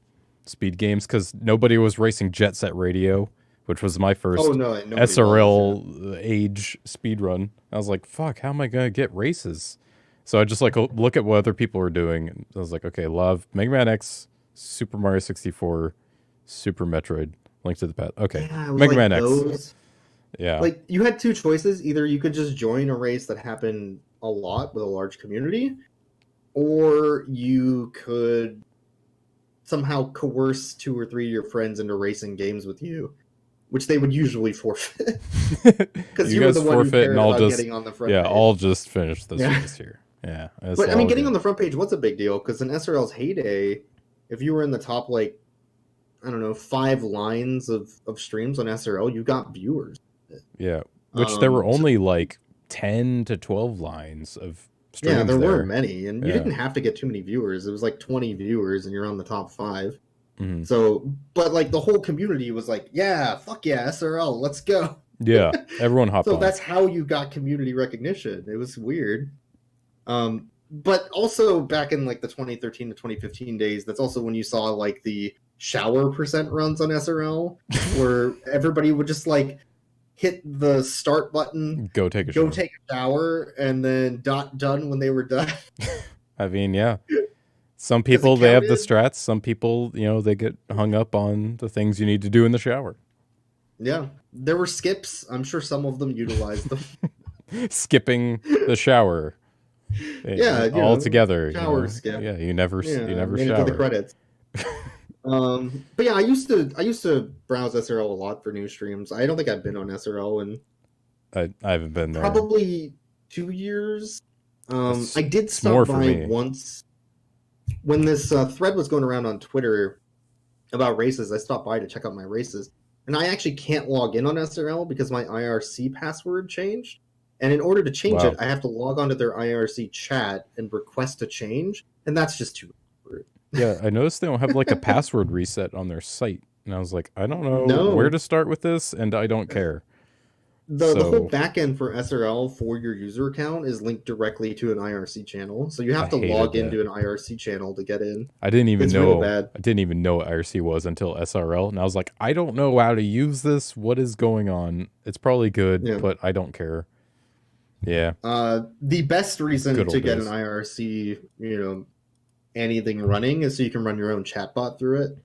speed games because nobody was racing Jet Set Radio, which was my first SRL age speed run. I was like, fuck, how am I going to get races? So I just like look at what other people are doing. And I was like, okay, love Mega Man X, Super Mario 64, Super Metroid, Link to the Past. Okay, Mega Man X. Yeah. Like you had two choices. Either you could just join a race that happened a lot with a large community, or you could somehow coerce 2 or 3 of your friends into racing games with you. which they would usually forfeit. Because You you were guys the one who forfeit, cared and I'll about just getting on the front page. I'll just finish this race here. Yeah, but I mean, getting on the front page was a big deal because in SRL's heyday, if you were in the top like I don't know 5 lines of streams on SRL, you got viewers. Yeah, which there were only like 10 to 12 lines of streams. Yeah, there weren't many, and you didn't have to get too many viewers. It was like 20 viewers, and you're on the top 5. Mm-hmm. So, but like the whole community was like, yeah, fuck yeah, SRL, let's go. Yeah, everyone hopped on. So that's how you got community recognition. It was weird. But also back in like the 2013 to 2015 days, that's also when you saw like the shower percent runs on SRL, where everybody would just like hit the start button, go take a shower, and then done when they were done. I mean, yeah. Some people, they have the strats. Some people, they get hung up on the things you need to do in the shower. Yeah. There were skips. I'm sure some of them utilized them. Skipping the shower. Yeah. All together. Shower skip. Yeah, you never shower. Into the credits. But yeah, I used to browse SRL a lot for new streams. I don't think I've been on SRL in I haven't been there. Probably 2 years. I did stop by once. When this thread was going around on Twitter about races, I stopped by to check out my races. And I actually can't log in on SRL because my IRC password changed. And in order to change it, I have to log onto their IRC chat and request a change. And that's just too weird. Yeah, I noticed they don't have like a password reset on their site. And I was like, I don't know where to start with this, and I don't care. The whole backend for SRL for your user account is linked directly to an IRC channel, so you have to log into an IRC channel to get in. I didn't even know. I didn't even know what IRC was until SRL, and I was like, I don't know how to use this. What is going on? It's probably good, but I don't care. Yeah. The best reason to get an IRC, anything running is so you can run your own chatbot through it.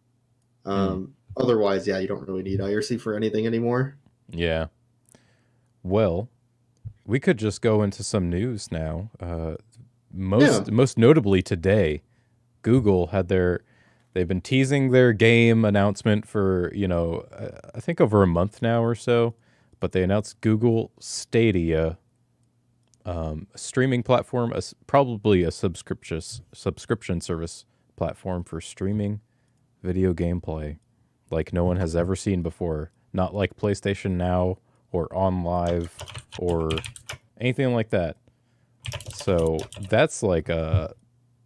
Otherwise, you don't really need IRC for anything anymore. Yeah. Well, we could just go into some news now. Most notably today, Google had they've been teasing their game announcement for, I think over a month now or so, but they announced Google Stadia, a streaming platform, probably a subscription service platform for streaming video gameplay like no one has ever seen before. Not like PlayStation Now or OnLive or anything like that. So that's like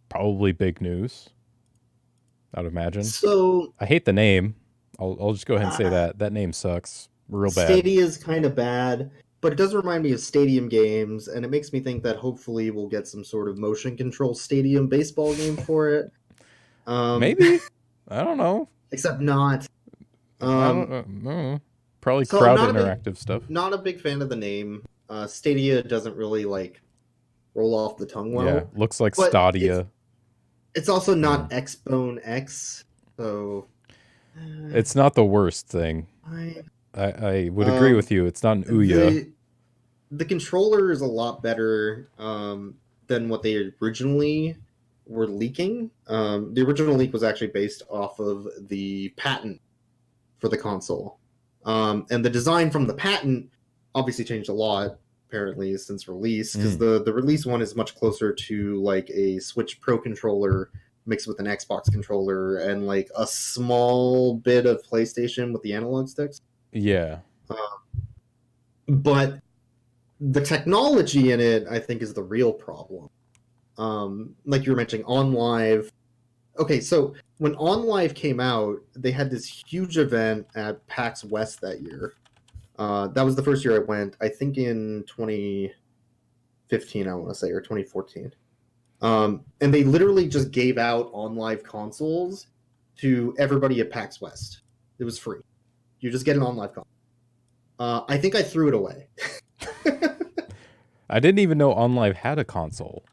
probably big news, I'd imagine. So I hate the name. I'll just go ahead and say that name sucks real bad. Stadia is kind of bad, but it does remind me of Stadium games, and it makes me think that hopefully we'll get some sort of motion control Stadium baseball game for it. Maybe. I don't know. Except not. I don't know. Probably crowd interactive stuff. Not a big fan of the name. Stadia doesn't really roll off the tongue well. Yeah, looks like Stadia. It's also not Xbone X, so it's not the worst thing. I would agree with you. It's not an Ouya. The controller is a lot better than what they originally were leaking. The original leak was actually based off of the patent for the console. And the design from the patent obviously changed a lot, apparently, since release, because the release one is much closer to like a Switch Pro controller mixed with an Xbox controller and like a small bit of PlayStation with the analog sticks. Yeah. But the technology in it, I think, is the real problem. Like you were mentioning, OnLive. Okay, so when OnLive came out, they had this huge event at PAX West that year. That was the first year I went, I think in 2015, I want to say, or 2014. And they literally just gave out OnLive consoles to everybody at PAX West. It was free. You just get an OnLive console. I think I threw it away. I didn't even know OnLive had a console.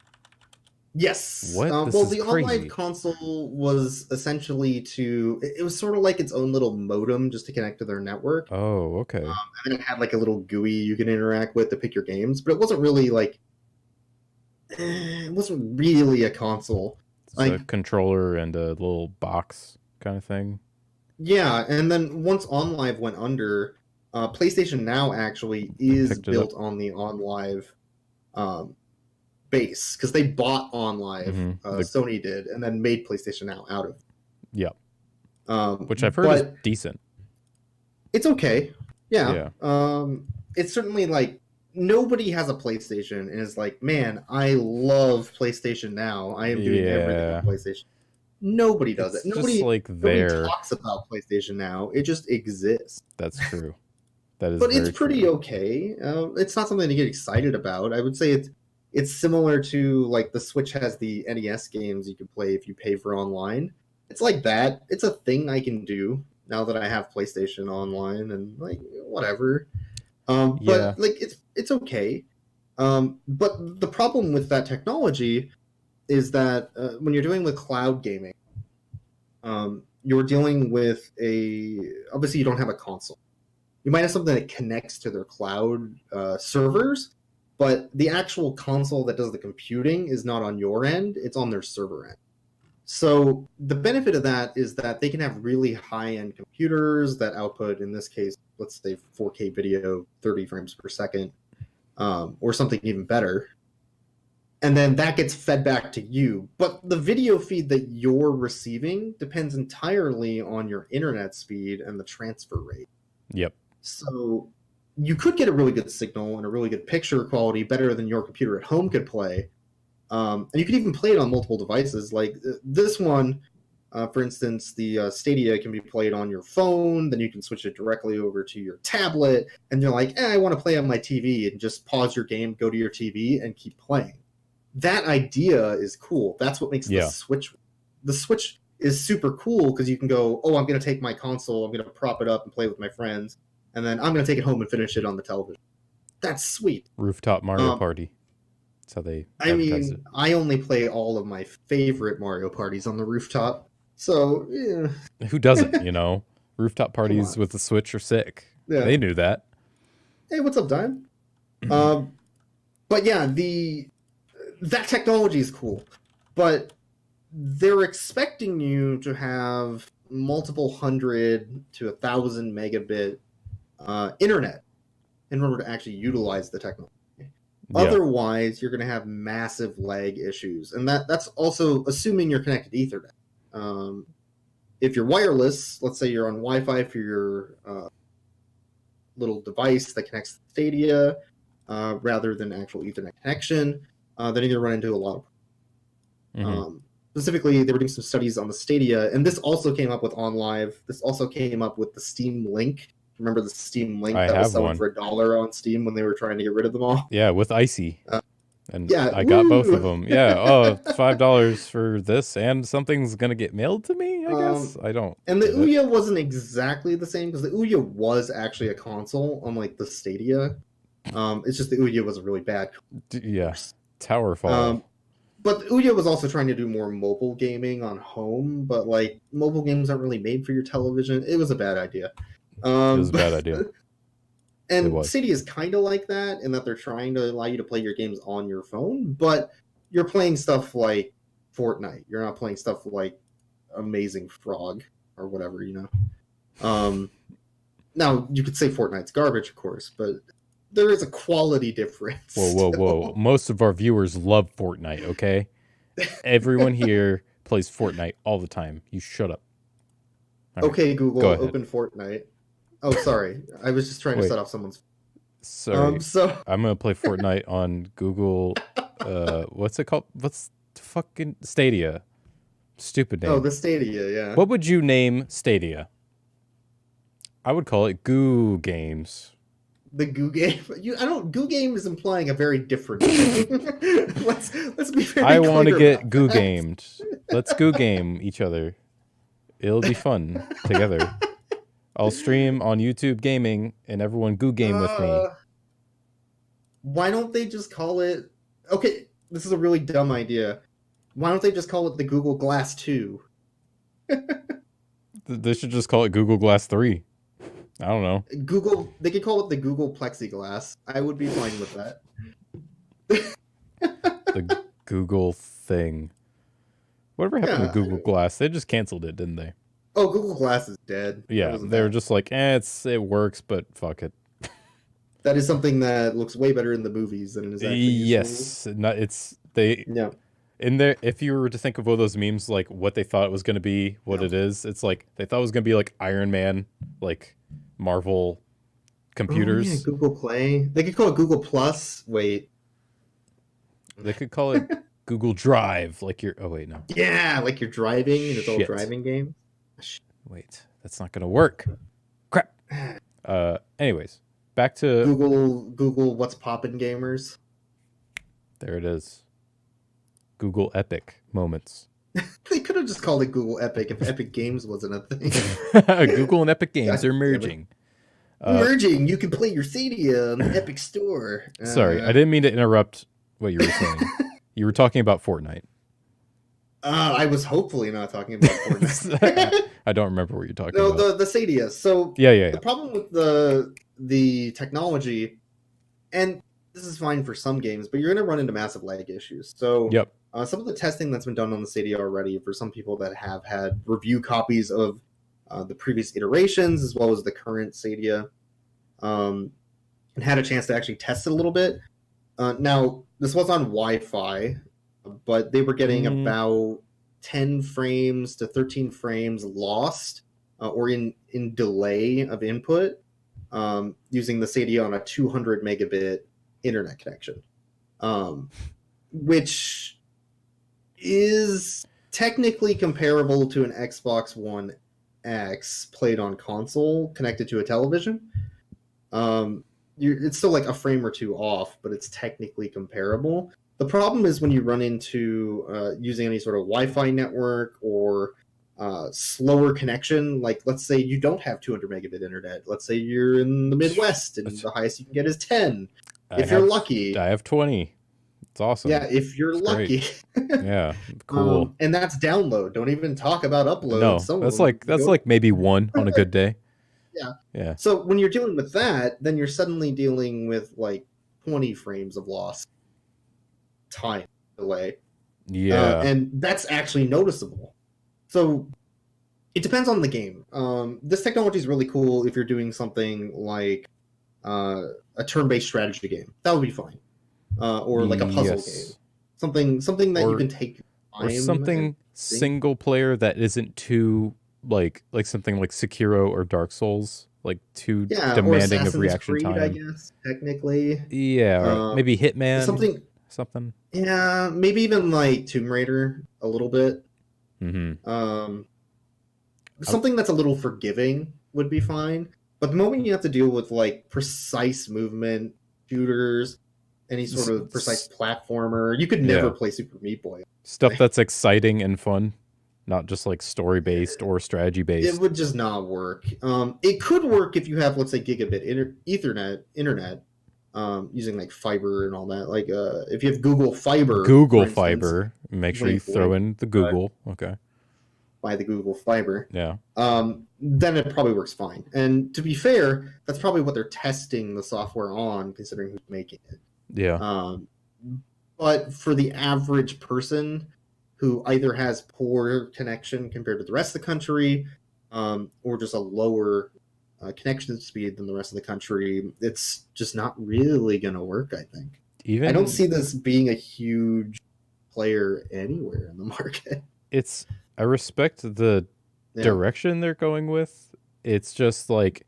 Yes. What? Well, the OnLive console was essentially it was sort of like its own little modem just to connect to their network. Oh, okay. And then it had like a little GUI you can interact with to pick your games, but it wasn't really a console. It's like a controller and a little box kind of thing. Yeah, and then once OnLive went under, PlayStation Now actually is Picked it up. built on the OnLive um, base because they bought OnLive, Sony did, and then made PlayStation Now out of it. Yeah. Which I've heard is But decent. it's okay. Yeah. Yeah. It's certainly like nobody has a PlayStation and is like, man, I love PlayStation Now. I am doing everything on PlayStation. Nobody does It's it. just like Nobody talks about PlayStation Now. It just exists. That's true. That is but very it's pretty true. Okay. It's not something to get excited about. I would say it's similar to like the Switch has the NES games you can play if you pay for online. It's like that. It's a thing I can do now that I have PlayStation Online and like whatever. But like it's okay. But the problem with that technology is that when you're doing with cloud gaming, you're dealing with obviously you don't have a console. You might have something that connects to their cloud servers, but the actual console that does the computing is not on your end, it's on their server end. So the benefit of that is that they can have really high-end computers that output, in this case, let's say 4K video, 30 frames per second, or something even better. And then that gets fed back to you. But the video feed that you're receiving depends entirely on your internet speed and the transfer rate. Yep. So you could get a really good signal and a really good picture quality, better than your computer at home could play. And you could even play it on multiple devices. Like this one, for instance, the Stadia can be played on your phone. Then you can switch it directly over to your tablet. And you're like, I want to play on my TV, and just pause your game, go to your TV, and keep playing. That idea is cool. That's what makes the Switch. The Switch is super cool because you can go, oh, I'm going to take my console, I'm going to prop it up and play with my friends, and then I'm going to take it home and finish it on the television. That's sweet. Rooftop Mario Party. That's how they advertise it. I only play all of my favorite Mario parties on the rooftop. So, yeah. Who doesn't, you know? Rooftop parties with the Switch are sick. Yeah. They knew that. Hey, what's up, Dime? But yeah, that technology is cool. But they're expecting you to have multiple 100 to 1,000 megabit internet in order to actually utilize the technology. Yeah. Otherwise, you're going to have massive lag issues. And that's also assuming you're connected to Ethernet. If you're wireless, let's say you're on Wi-Fi for your little device that connects to Stadia rather than actual Ethernet connection, then you're going to run into a lot of specifically, they were doing some studies on the Stadia, and this also came up with OnLive. This also came up with the Steam Link. Remember the Steam Link that was selling for $1 on Steam when they were trying to get rid of them all? Yeah, with Icy. And yeah, I got both of them. Yeah, $5 for this, and something's going to get mailed to me, I guess? I don't. And the Ouya wasn't exactly the same, because the Ouya was actually a console, unlike the Stadia. It's just the Ouya was a really bad console. Yeah, Towerfall. But Ouya was also trying to do more mobile gaming on home, but like mobile games aren't really made for your television. It was a bad idea. It was a bad idea. And Stadia is kind of like that in that they're trying to allow you to play your games on your phone, but you're playing stuff like Fortnite. You're not playing stuff like Amazing Frog or whatever, you know. Now, you could say Fortnite's garbage, of course, but there is a quality difference. Whoa. Most of our viewers love Fortnite, okay? Everyone here plays Fortnite all the time. You shut up. Right. Okay, Google, open Fortnite. Oh, sorry. I was just trying to set off someone's... Sorry. I'm going to play Fortnite on Google... what's it called? What's fucking... Stadia. Stupid name. Oh, the Stadia, yeah. What would you name Stadia? I would call it Goo Games. The Goo Game? Goo Game is implying a very different thing. let's be very I want to get Goo Gamed. Let's Goo Game each other. It'll be fun together. I'll stream on YouTube Gaming, and everyone Goo Game with me. Why don't they just call it... Okay, this is a really dumb idea. Why don't they just call it the Google Glass 2? They should just call it Google Glass 3. I don't know. They could call it the Google Plexiglass. I would be fine with that. The Google thing. Whatever happened to Google Glass? They just canceled it, didn't they? Oh, Google Glass is dead. Yeah, they were just like, it works, but fuck it. That is something that looks way better in the movies than it is actually Yes, Yeah. in there. If you were to think of one of those memes, like what they thought it was going to be, what it is, it's like they thought it was going to be like Iron Man, like Marvel computers. Oh, yeah, Google Play. They could call it Google Plus. Wait. They could call it Google Drive, like you're. Oh wait, no. Yeah, like you're driving and it's all driving games. Wait, that's not gonna work. Crap. Anyways, back to Google What's Poppin' Gamers. There it is. Google Epic moments. They could have just called it Google Epic if Epic Games wasn't a thing. Google and Epic Games are merging. Merging. You can play your Stadia on the Epic Store. Sorry, I didn't mean to interrupt what you were saying. You were talking about Fortnite. I was hopefully not talking about Fortnite. I don't remember what you're talking about. No, the Stadia. So yeah. The problem with the technology, and this is fine for some games, but you're going to run into massive lag issues. So yep. Some of the testing that's been done on the Stadia already for some people that have had review copies of the previous iterations as well as the current Stadia, and had a chance to actually test it a little bit. Now, this was on Wi-Fi, but they were getting about 10 frames to 13 frames lost or in delay of input using the Stadia on a 200 megabit internet connection, which is technically comparable to an Xbox One X played on console connected to a television. It's still like a frame or two off, but it's technically comparable. The problem is when you run into using any sort of Wi-Fi network or slower connection, like let's say you don't have 200 megabit internet. Let's say you're in the Midwest and the highest you can get is 10. You're lucky. I have 20. It's awesome. Yeah, if you're lucky. Yeah, cool. And that's download. Don't even talk about upload. No, that's like maybe one on a good day. Yeah. So when you're dealing with that, then you're suddenly dealing with like 20 frames of loss time delay. Yeah. And that's actually noticeable. So it depends on the game. This technology is really cool if you're doing something like a turn-based strategy game. That would be fine. Or like a puzzle game. Something that you can take time. Or something single player that isn't too like something like Sekiro or Dark Souls, like too demanding of reaction time. I guess technically. Yeah, or maybe Hitman. Something. Yeah, maybe even like Tomb Raider a little bit. Mm-hmm. Something that's a little forgiving would be fine. But the moment you have to deal with like precise movement, shooters, any sort of precise platformer, you could never play Super Meat Boy. Stuff that's exciting and fun, not just like story based or strategy based. It would just not work. It could work if you have, let's say, gigabit Ethernet internet, using like fiber and all that. Like if you have Google Fiber. Fiber. Make sure you throw in the Google. Okay. By the Google Fiber. Yeah. Then it probably works fine. And to be fair, that's probably what they're testing the software on, considering who's making it. Yeah. But for the average person who either has poor connection compared to the rest of the country, or just a lower connection speed than the rest of the country, it's just not really going to work, I think. I don't see this being a huge player anywhere in the market. I respect the direction they're going with. It's just like,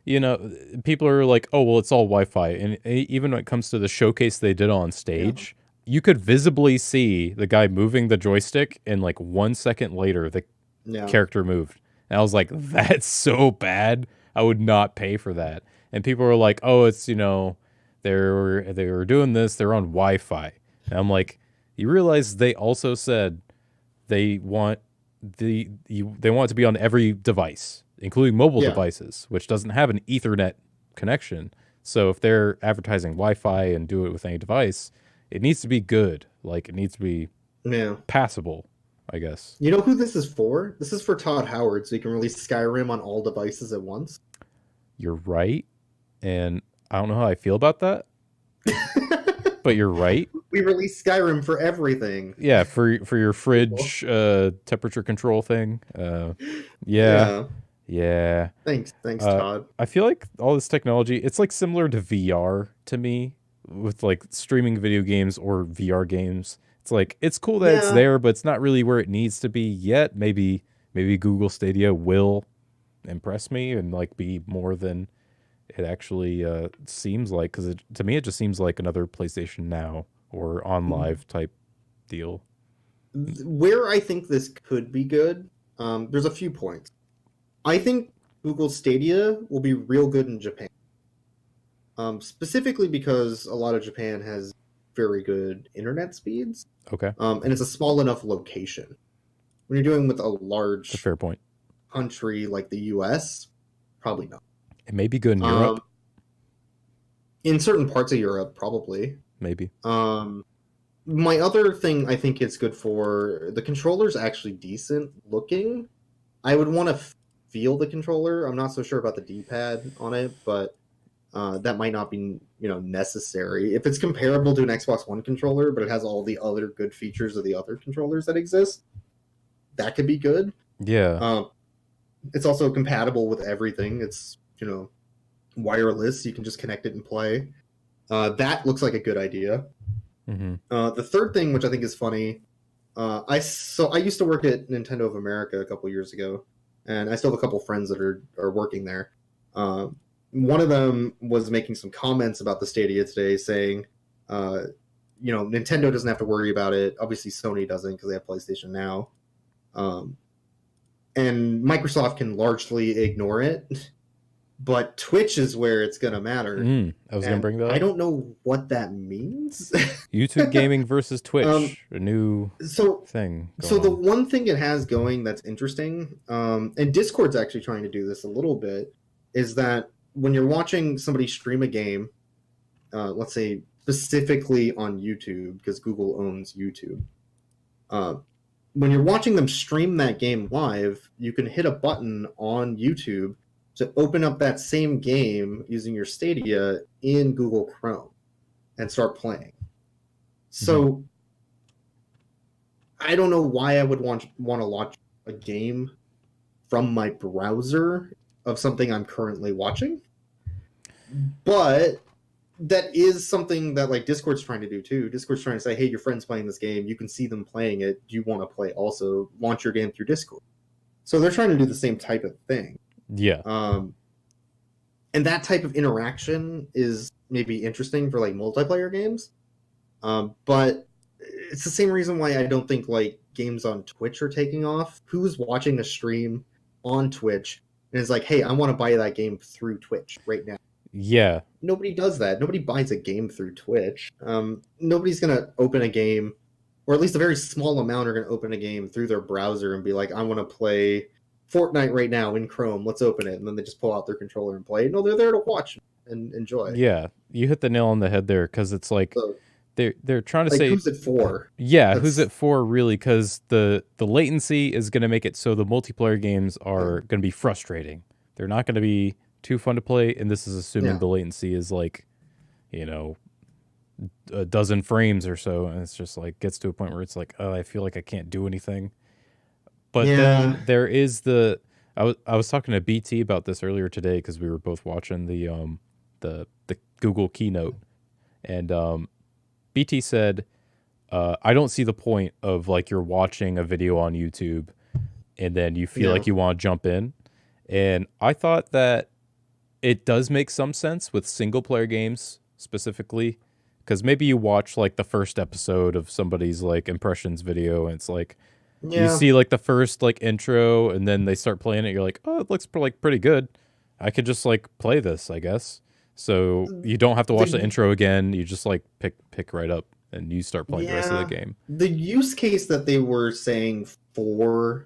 people are like, oh, well, it's all Wi-Fi. And even when it comes to the showcase they did on stage, you could visibly see the guy moving the joystick, and like 1 second later, the character moved. And I was like, that's so bad. I would not pay for that. And people were like, oh, it's, they were doing this. They're on Wi-Fi. And I'm like, you realize they also said they want they want it to be on every device, including mobile devices, which doesn't have an Ethernet connection. So if they're advertising Wi-Fi and do it with any device, it needs to be good. Like, it needs to be passable, I guess. You know who this is for? This is for Todd Howard, so he can release Skyrim on all devices at once. You're right. And I don't know how I feel about that. but you're right. We released Skyrim for everything. Yeah, for your fridge temperature control thing. Yeah, Yeah. yeah. Thanks, Todd. I feel like all this technology, it's like similar to VR to me, with like streaming video games or VR games. It's like it's cool that it's Yeah. there, but it's not really where it needs to be yet. Maybe Google Stadia will impress me and like be more than it actually seems like, because to me it just seems like another PlayStation Now or on live type deal. Where I think this could be good, there's a few points. I think Google Stadia will be real good in Japan. Specifically because a lot of Japan has very good internet speeds. Okay. And it's a small enough location. When you're dealing with a It's a large fair point. country like the US, probably not. It may be good in Europe. In certain parts of Europe, probably. Maybe. My other thing I think it's good for, the controller's actually decent looking. I would want to feel the controller. I'm not so sure about the D-pad on it, but that might not be necessary. If it's comparable to an Xbox One controller, but it has all the other good features of the other controllers that exist, that could be good. Yeah. It's also compatible with everything. It's wireless. You can just connect it and play. That looks like a good idea. Mm-hmm. The third thing, which I think is funny, I used to work at Nintendo of America a couple years ago, and I still have a couple friends that are working there. One of them was making some comments about the Stadia today, saying, Nintendo doesn't have to worry about it. Obviously, Sony doesn't because they have PlayStation Now, and Microsoft can largely ignore it. But Twitch is where it's going to matter. I was going to bring that up. I don't know what that means. YouTube gaming versus Twitch, a new thing. So the one thing it has going that's interesting, and Discord's actually trying to do this a little bit, is that when you're watching somebody stream a game, let's say specifically on YouTube, because Google owns YouTube, when you're watching them stream that game live, you can hit a button on YouTube to open up that same game using your Stadia in Google Chrome and start playing. So I don't know why I would want to launch a game from my browser of something I'm currently watching, but that is something that like Discord's trying to do too. Discord's trying to say, hey, your friend's playing this game, you can see them playing it, do you want to play also? Launch your game through Discord. So they're trying to do the same type of thing. Yeah. And that type of interaction is maybe interesting for like multiplayer games. But it's the same reason why I don't think like games on Twitch are taking off. Who's watching a stream on Twitch and is like, hey, I want to buy that game through Twitch right now? Yeah. Nobody does that. Nobody buys a game through Twitch. Nobody's going to open a game, or at least a very small amount are going to open a game through their browser and be like, I want to play Fortnite right now in Chrome, let's open it, and then they just pull out their controller and play. No, they're there to watch and enjoy. Yeah, you hit the nail on the head there, because it's like they're trying to like, say, who's it for? Yeah, who's it for really? Because the latency is going to make it so the multiplayer games are going to be frustrating. They're not going to be too fun to play, and this is assuming the latency is like, a dozen frames or so, and it's just like gets to a point where it's like, oh, I feel like I can't do anything. But then there is I was talking to BT about this earlier today, because we were both watching the Google keynote, and BT said, I don't see the point of like you're watching a video on YouTube and then you feel like you want to jump in. And I thought that it does make some sense with single player games specifically, because maybe you watch like the first episode of somebody's like impressions video, and it's like, you see like the first like intro, and then they start playing it. You're like, oh, it looks like pretty good. I could just like play this, I guess. So you don't have to watch the intro again. You just like pick right up and you start playing the rest of the game. The use case that they were saying for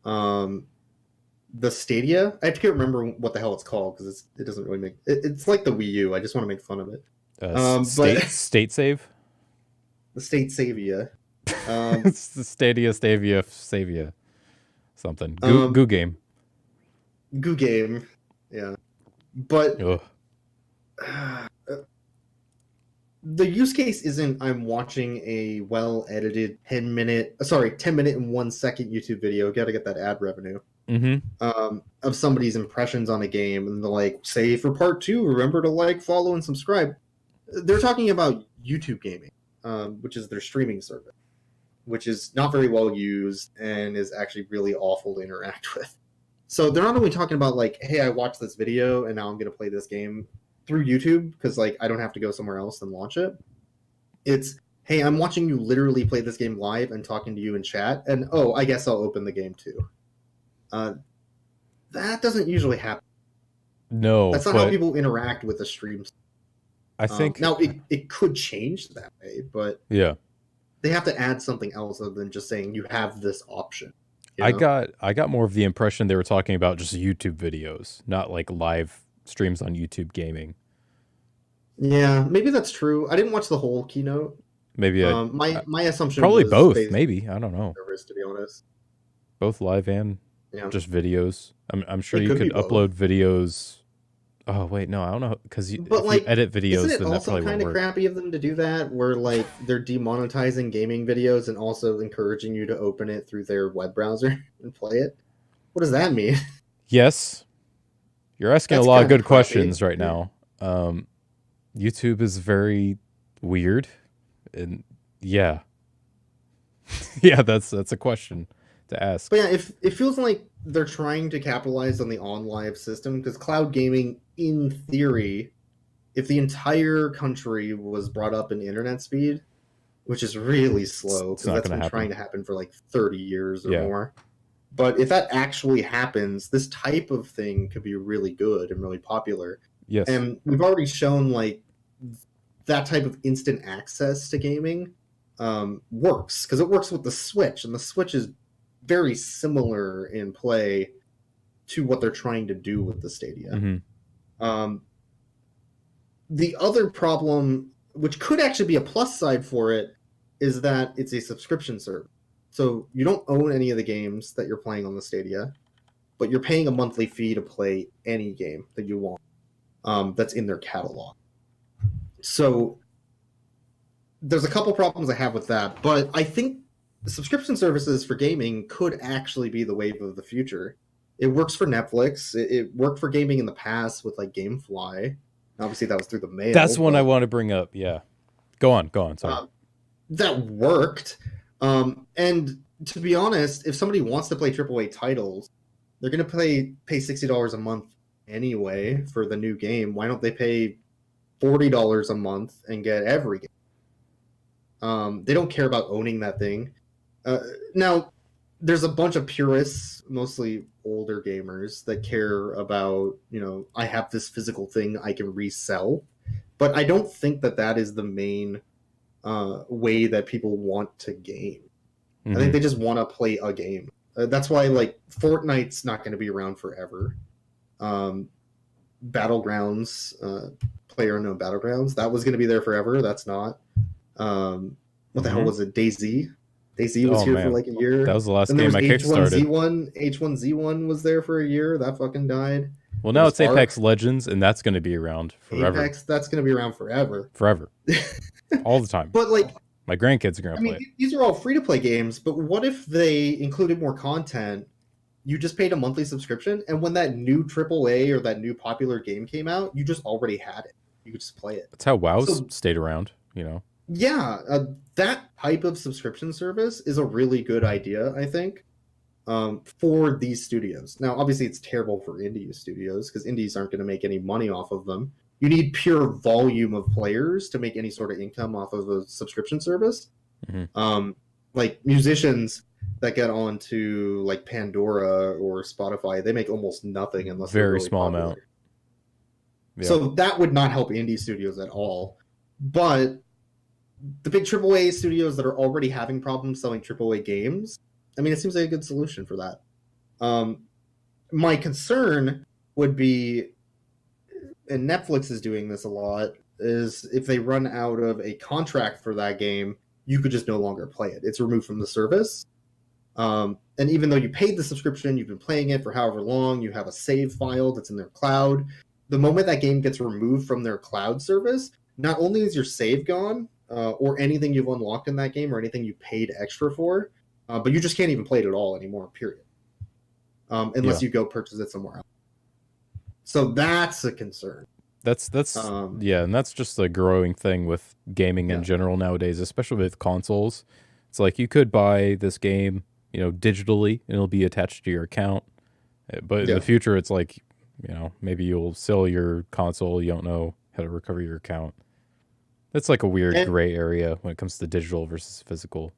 the Stadia, I can't remember what the hell it's called, because it doesn't really make it's like the Wii U. I just want to make fun of it. State save? The State Savia. It's the Stadia Savia. Something. Goo game. Goo game. Yeah. But the use case isn't I'm watching a well-edited 10-minute and 1 second YouTube video, gotta get that ad revenue, of somebody's impressions on a game, and they're like, say for part 2, remember to like, follow, and subscribe. They're talking about YouTube gaming, which is their streaming service, which is not very well used and is actually really awful to interact with. So they're not only talking about like, hey, I watched this video and now I'm going to play this game through YouTube because like I don't have to go somewhere else and launch it. It's, hey, I'm watching you literally play this game live and talking to you in chat, and oh, I guess I'll open the game too. That doesn't usually happen. No, that's not how people interact with a stream. I think now it could change that way, but yeah, they have to add something else other than just saying you have this option. You know? I got more of the impression they were talking about just YouTube videos, not like live streams on YouTube gaming. Yeah, maybe that's true. I didn't watch the whole keynote. Maybe my assumption probably was both. Maybe, I don't know. Servers, to be honest, both live and just videos. I'm sure you could upload videos. Oh wait, no, I don't know, because if you edit videos, isn't it then also kind of crappy of them to do that? Where like they're demonetizing gaming videos and also encouraging you to open it through their web browser and play it. What does that mean? Yes, you're asking a lot of good questions right now. YouTube is very weird, and yeah, yeah, that's a question to ask. But yeah, it feels like they're trying to capitalize on the OnLive system, because cloud gaming, in theory, if the entire country was brought up in internet speed, which is really slow because that's been trying to happen for like 30 years or more. But if that actually happens, this type of thing could be really good and really popular. Yes. And we've already shown like that type of instant access to gaming works, because it works with the Switch, and the Switch is very similar in play to what they're trying to do with the Stadia. The other problem, which could actually be a plus side for it, is that it's a subscription service. So you don't own any of the games that you're playing on the Stadia, but you're paying a monthly fee to play any game that you want that's in their catalog. So there's a couple problems I have with that, but I think subscription services for gaming could actually be the wave of the future. It works for Netflix. It worked for gaming in the past with like GameFly. Obviously, that was through the mail. That's one I want to bring up. Yeah, go on. Sorry. That worked. And to be honest, if somebody wants to play AAA titles, they're going to pay $60 a month anyway for the new game. Why don't they pay $40 a month and get every game? They don't care about owning that thing. Now, there's a bunch of purists, mostly older gamers, that care about, I have this physical thing I can resell. But I don't think that is the main way that people want to game. I think they just want to play a game. That's why, like, Fortnite's not going to be around forever. Battlegrounds, PlayerUnknown Battlegrounds, that was going to be there forever. That's not. What the hell was it? DayZ? DayZ was here for like a year. That was the last game I kickstarted. H1Z1 was there for a year. That fucking died. Well, now it's Apex Legends, and that's going to be around forever. Apex, that's going to be around forever. Forever. All the time. But like, my grandkids are going to play it. These are all free-to-play games, but what if they included more content? You just paid a monthly subscription, and when that new AAA or that new popular game came out, you just already had it. You could just play it. That's how WoW's stayed around, Yeah, that type of subscription service is a really good idea, I think, for these studios. Now, obviously, it's terrible for indie studios because indies aren't going to make any money off of them. You need pure volume of players to make any sort of income off of a subscription service. Like musicians that get onto like Pandora or Spotify, they make almost nothing unless very really small popular. amount. Yeah. So that would not help indie studios at all. But the big AAA studios that are already having problems selling AAA games, it seems like a good solution for that. My concern would be, and Netflix is doing this a lot, is if they run out of a contract for that game, you could just no longer play it. It's removed from the service. And even though you paid the subscription, you've been playing it for however long, you have a save file that's in their cloud. The moment that game gets removed from their cloud service, not only is your save gone, or anything you've unlocked in that game, or anything you paid extra for, but you just can't even play it at all anymore. Period. Unless you go purchase it somewhere else. So that's a concern. That's yeah, and that's just a growing thing with gaming in general nowadays, especially with consoles. It's like you could buy this game, you know, digitally, and it'll be attached to your account. But in the future, it's like, you know, maybe you'll sell your console. You don't know how to recover your account. That's like a weird gray area when it comes to digital versus physical.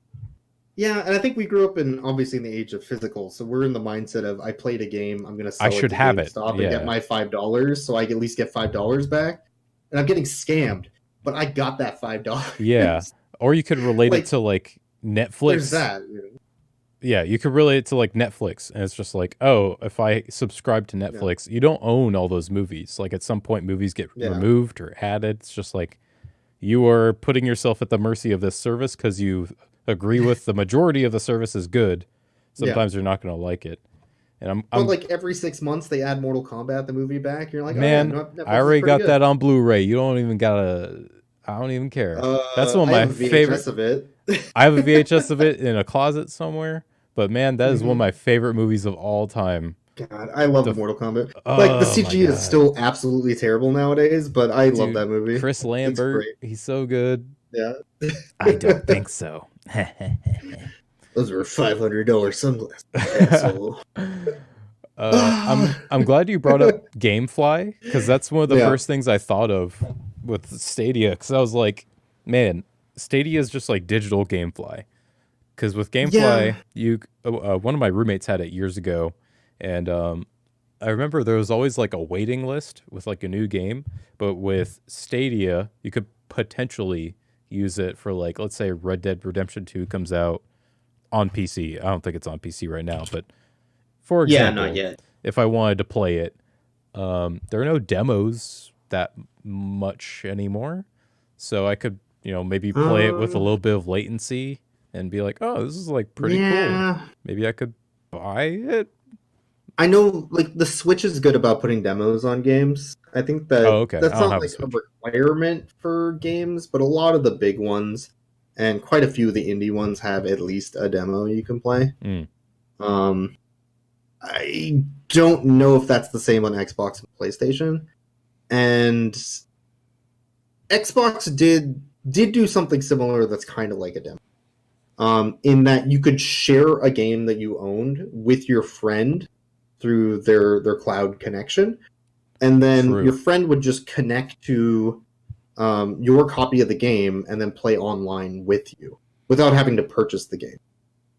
Yeah, and I think we grew up obviously in the age of physical, so we're in the mindset of I played a game, I'm going to sell it to GameStop and get my $5, so I at least get $5 back. And I'm getting scammed, but I got that $5. Yeah, or you could relate it to like Netflix. There's that. Yeah, you could relate it to like Netflix, and it's just like, oh, if I subscribe to Netflix, you don't own all those movies. Like at some point, movies get removed or added. It's just like you are putting yourself at the mercy of this service because you agree with the majority of the service is good. Sometimes you're not going to like it. And I'm like every 6 months they add Mortal Kombat the movie back. You're like, man, I already got that on Blu-ray. You don't even gotta. I don't even care. That's one of my favorites of it. I have a VHS of it in a closet somewhere. But man, that is one of my favorite movies of all time. God, I love the Mortal Kombat. Like the CG is still absolutely terrible nowadays, but I love that movie. Chris Lambert, he's so good. Yeah. I don't think so. Those were $500 sunglasses. I'm glad you brought up GameFly, because that's one of the first things I thought of with Stadia. Because I was like, man, Stadia is just like digital GameFly. Because with GameFly, one of my roommates had it years ago, and I remember there was always like a waiting list with like a new game. But with Stadia, you could potentially use it for like, let's say Red Dead Redemption 2 comes out on PC. I don't think it's on PC right now, but for example, not yet. If I wanted to play it, there are no demos that much anymore, so I could, you know, maybe play it with a little bit of latency and be like, oh, this is like pretty cool. Maybe I could buy it. I know, like, the Switch is good about putting demos on games. I think that that's not like a requirement for games, but a lot of the big ones and quite a few of the indie ones have at least a demo you can play. I don't know if that's the same on Xbox and PlayStation. And Xbox did do something similar that's kind of like a demo. In that you could share a game that you owned with your friend through their cloud connection, and then your friend would just connect to your copy of the game and then play online with you without having to purchase the game.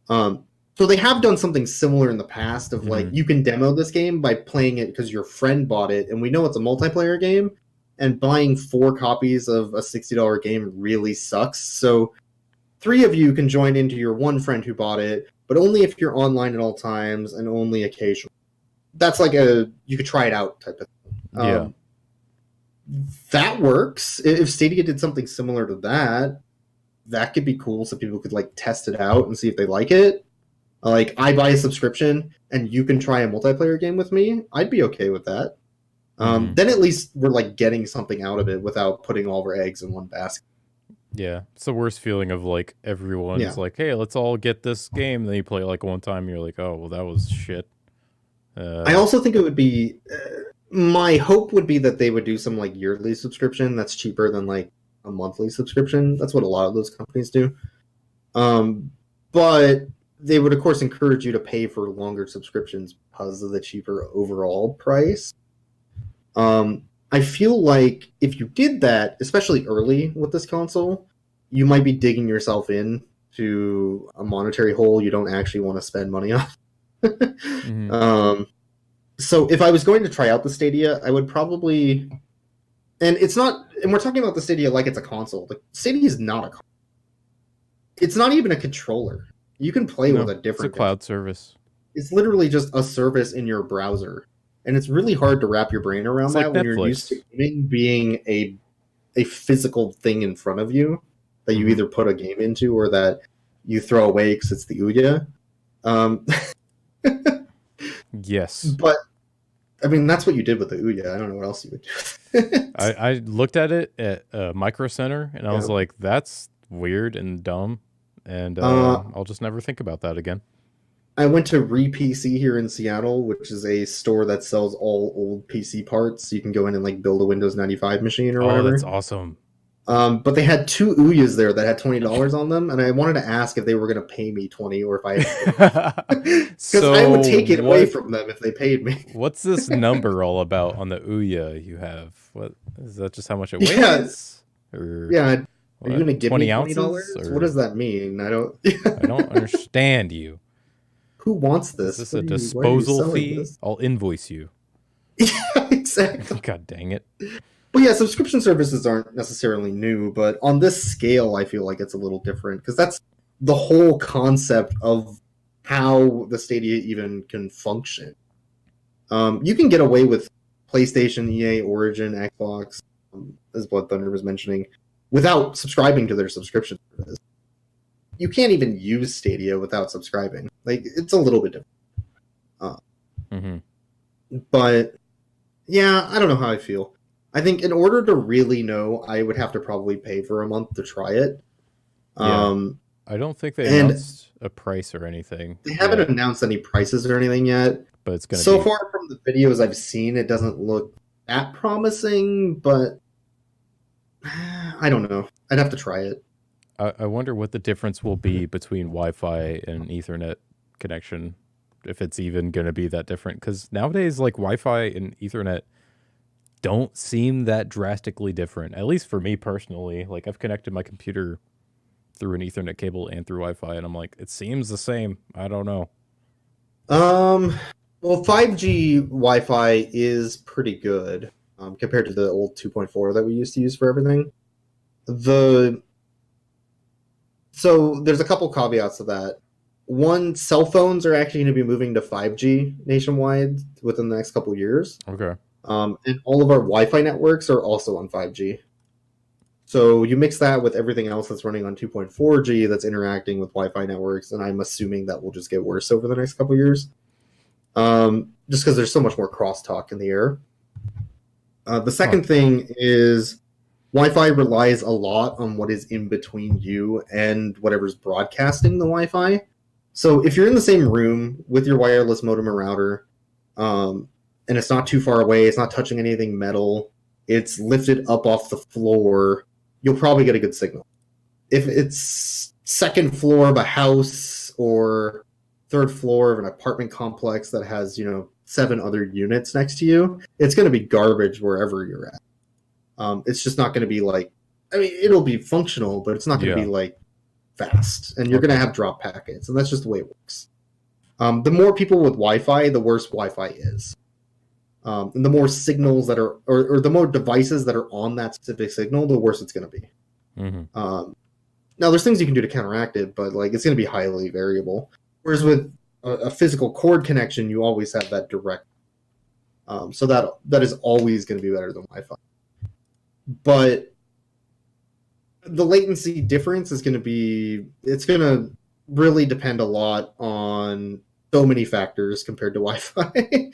So they have done something similar in the past of like, you can demo this game by playing it because your friend bought it, and we know it's a multiplayer game, and buying 4 copies of a $60 game really sucks. So 3 of you can join into your one friend who bought it, but only if you're online at all times and only occasionally. That's like you could try it out type of thing. That works. If Stadia did something similar to that, that could be cool, so people could like test it out and see if they like it. Like, I buy a subscription and you can try a multiplayer game with me. I'd be okay with that. Then at least we're like getting something out of it without putting all of our eggs in one basket. Yeah, it's the worst feeling of like everyone's like, hey, let's all get this game. Then you play it like one time and you're like, oh, well, that was shit. I also think it would be... my hope would be that they would do some like yearly subscription that's cheaper than like a monthly subscription. That's what a lot of those companies do. But they would, of course, encourage you to pay for longer subscriptions because of the cheaper overall price. I feel like if you did that, especially early with this console, you might be digging yourself in to a monetary hole you don't actually want to spend money on. So if I was going to try out the Stadia, I would probably... And it's not... And we're talking about the Stadia like it's a console. Like, Stadia is not a console. It's not even a controller. You can play with a different... It's a cloud service. It's literally just a service in your browser. And it's really hard to wrap your brain around that when you're used to gaming being a physical thing in front of you that you either put a game into or that you throw away because it's the Ouya. Yes. But I mean, that's what you did with the Ouya. I don't know what else you would do with it. I looked at it at Micro Center and I was Yeah. like, that's weird and dumb, and Uh, I'll just never think about that again. I went to RePC here in Seattle, which is a store that sells all old PC parts. You can go in and like build a Windows 95 machine or Oh, that's whatever. awesome. But they had two Ouyas there that had $20 on them, and I wanted to ask if they were going to pay me 20 or if I because I would take it away from them if they paid me. What's this number all about on the Ouya you have? What is that? Just how much it Yeah. weighs? Or Yeah, are what, you going to give 20 me ounces? $20? What does that mean? I don't. I don't understand you. Who wants this? Is this What a are you- why are you disposal selling fee? this? I'll invoice you. Yeah, exactly. God dang it. But yeah, subscription services aren't necessarily new, but on this scale, I feel like it's a little different because that's the whole concept of how the Stadia even can function. You can get away with PlayStation, EA, Origin, Xbox, as BloodThunder was mentioning, without subscribing to their subscription service. You can't even use Stadia without subscribing. Like, it's a little bit different. But yeah, I don't know how I feel. I think in order to really know, I would have to probably pay for a month to try it. Yeah. I don't think they announced a price or anything. They haven't announced any prices or anything yet. But it's going to So far from the videos I've seen, it doesn't look that promising, but I don't know. I'd have to try it. I wonder what the difference will be between Wi-Fi and Ethernet connection, if it's even going to be that different. Because nowadays, like, Wi-Fi and Ethernet don't seem that drastically different, at least for me personally. Like, I've connected my computer through an Ethernet cable and through Wi-Fi, and I'm like, it seems the same. I don't know. Well, 5G Wi-Fi is pretty good compared to the old 2.4 that we used to use for everything. So there's a couple caveats to that. One, cell phones are actually going to be moving to 5G nationwide within the next couple of years. Okay. And all of our Wi-Fi networks are also on 5G. So you mix that with everything else that's running on 2.4G that's interacting with Wi-Fi networks, and I'm assuming that will just get worse over the next couple of years. Just because there's so much more crosstalk in the air. The second thing is Wi-Fi relies a lot on what is in between you and whatever's broadcasting the Wi-Fi. So if you're in the same room with your wireless modem or router, and it's not too far away, it's not touching anything metal, it's lifted up off the floor, you'll probably get a good signal. If it's second floor of a house or third floor of an apartment complex that has, 7 other units next to you, it's going to be garbage wherever you're at. It's just not going to be like, it'll be functional, but it's not going to be like fast, and you're going to have drop packets, and that's just the way it works. The more people with Wi-Fi, the worse Wi-Fi is. And the more signals that are, or the more devices that are on that specific signal, the worse it's going to be. Now, there's things you can do to counteract it, but like it's going to be highly variable. Whereas with a physical cord connection, you always have that direct. So that is always going to be better than Wi-Fi. But the latency difference is going to be, it's going to really depend a lot on so many factors compared to Wi-Fi.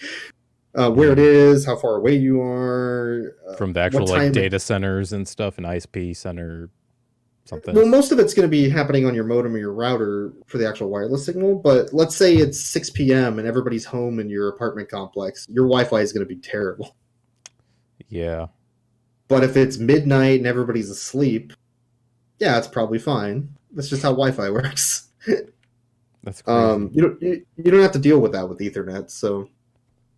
Where it is, how far away you are. From the actual like data centers and stuff, an ISP center, something. Well, most of it's going to be happening on your modem or your router for the actual wireless signal. But let's say it's 6 p.m. and everybody's home in your apartment complex. Your Wi-Fi is going to be terrible. Yeah. But if it's midnight and everybody's asleep, yeah, it's probably fine. That's just how Wi-Fi works. That's crazy. You don't have to deal with that with Ethernet. So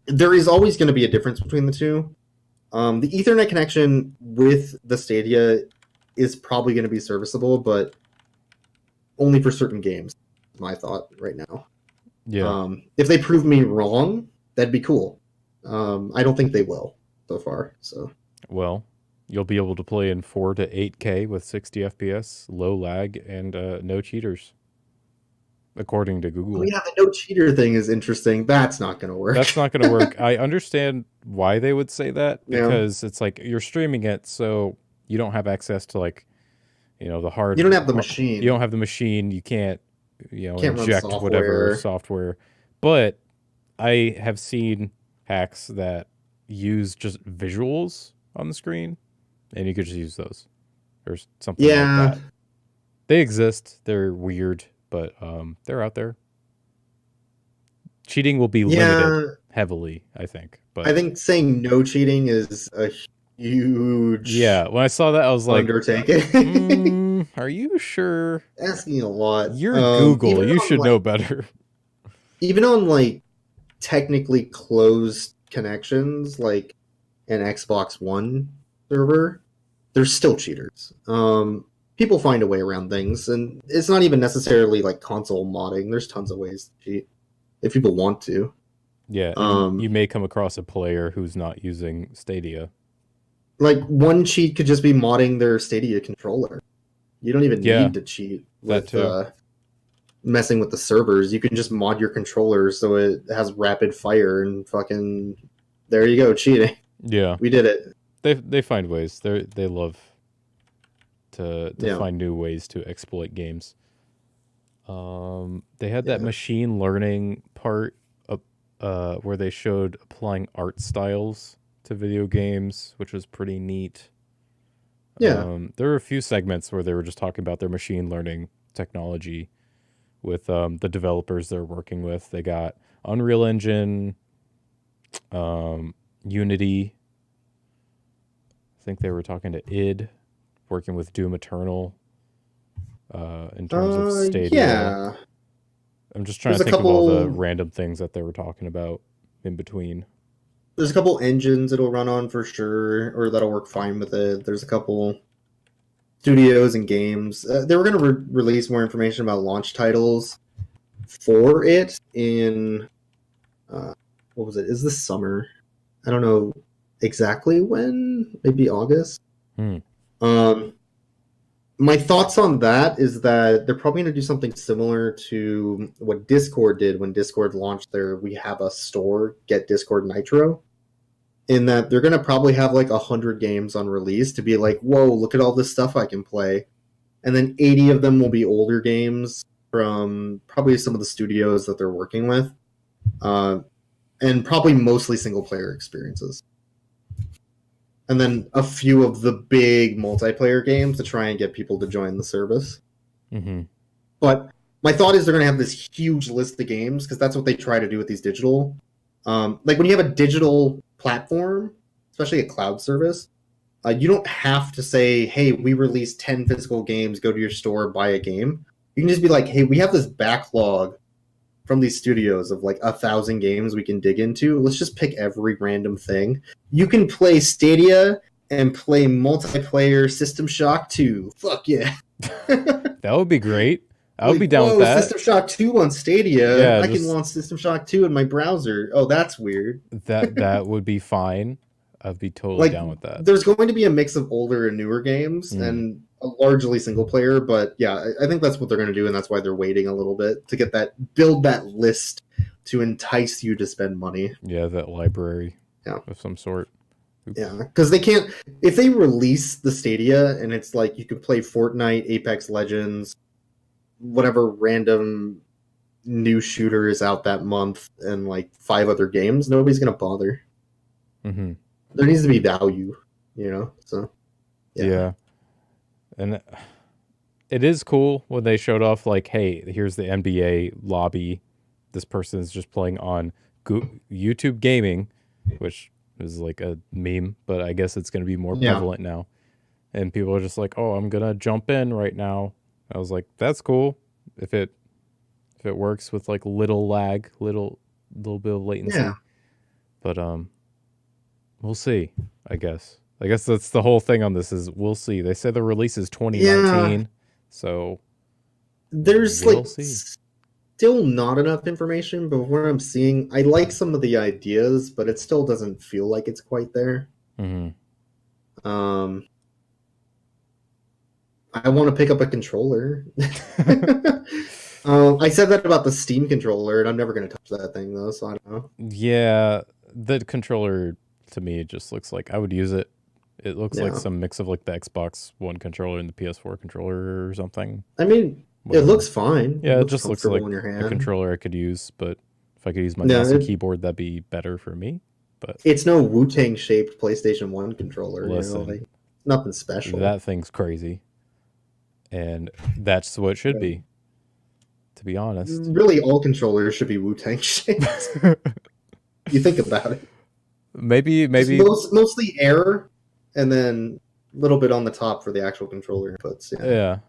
there is always going to be a difference between the two. The Ethernet connection with the Stadia is probably going to be serviceable, but only for certain games. My thought right now. Yeah. If they prove me wrong, that'd be cool. I don't think they will so far. So. Well, you'll be able to play in 4 to 8K with 60 FPS, low lag, and no cheaters, according to Google. Oh, yeah, the no cheater thing is interesting. That's not going to work. That's not going to work. I understand why they would say that, because it's like you're streaming it, so you don't have access to like, the hard. You don't have the machine. You don't have the machine. You can't, can't inject whatever software. But I have seen hacks that use just visuals on the screen, and you could just use those or something like that. They exist. They're weird, but they're out there. Cheating will be limited heavily, I think. But I think saying no cheating is a huge when I saw that, I was like, undertaking. Are you sure? Asking a lot. You're Google. You should know better. Even on like technically closed connections, like an Xbox One server, there's still cheaters. People find a way around things, and it's not even necessarily like console modding. There's tons of ways to cheat if people want to. Yeah, you may come across a player who's not using Stadia. Like, one cheat could just be modding their Stadia controller. You don't even need to cheat with messing with the servers. You can just mod your controller so it has rapid fire and fucking... There you go, cheating. Yeah. We did it. They find ways. They love to find new ways to exploit games. They had that machine learning part where they showed applying art styles to video games, which was pretty neat. Yeah. There were a few segments where they were just talking about their machine learning technology with the developers they're working with. They got Unreal Engine, Unity. I think they were talking to id, working with Doom Eternal in terms of Stadia. Yeah. I'm just trying to think of all the random things that they were talking about in between. There's a couple engines it'll run on for sure, or that'll work fine with it. There's a couple studios and games. They were going to release more information about launch titles for it in, what was it? Is this summer? I don't know exactly when. Maybe August. My thoughts on that is that they're probably going to do something similar to what Discord did when Discord launched their We Have a Store, Get Discord Nitro, in that they're going to probably have like 100 games on release to be like, whoa, look at all this stuff I can play. And then 80 of them will be older games from probably some of the studios that they're working with, and probably mostly single-player experiences. And then a few of the big multiplayer games to try and get people to join the service. Mm-hmm. But my thought is they're going to have this huge list of games, because that's what they try to do with these digital. Like when you have a digital platform, especially a cloud service, you don't have to say, hey, we released 10 physical games, go to your store, buy a game. You can just be like, hey, we have this backlog from these studios of like 1,000 games we can dig into. Let's just pick every random thing. You can play Stadia and play multiplayer System Shock 2. Fuck yeah. That would be great. I would be down with that. System Shock 2 on Stadia. I can launch System Shock 2 in my browser. Oh, that's weird. That would be fine. I'd be totally down with that. There's going to be a mix of older and newer games, and largely single player, but yeah, I think that's what they're going to do, and that's why they're waiting a little bit to build that list to entice you to spend money. Yeah, that library of some sort. Oops. Yeah, because they can't, if they release the Stadia and it's like you can play Fortnite, Apex Legends, whatever random new shooter is out that month, and like 5 other games, nobody's going to bother. Mm-hmm. There needs to be value, so yeah. And it is cool when they showed off, like, hey, here's the NBA lobby. This person is just playing on YouTube Gaming, which is like a meme, but I guess it's going to be more prevalent now. And people are just like, oh, I'm going to jump in right now. I was like, that's cool. If it works with like little lag, little bit of latency. Yeah. But we'll see, I guess. I guess that's the whole thing on this is we'll see. They said the release is 2019, so there's still not enough information, but what I'm seeing, I like some of the ideas, but it still doesn't feel like it's quite there. Mm-hmm. I want to pick up a controller. I said that about the Steam controller, and I'm never going to touch that thing, though, so I don't know. Yeah, the controller, to me, it just looks like I would use it. It looks like some mix of like the Xbox One controller and the PS4 controller or something. I mean, it looks fine. Yeah, it just looks like a controller I could use, but if I could use my mouse and keyboard, that'd be better for me. But it's no Wu-Tang shaped PlayStation 1 controller, listen, like nothing special. that thing's crazy. And that's what it should be, to be honest. Really, all controllers should be Wu-Tang shaped. You think about it. Maybe Mostly air, and then a little bit on the top for the actual controller inputs. Yeah.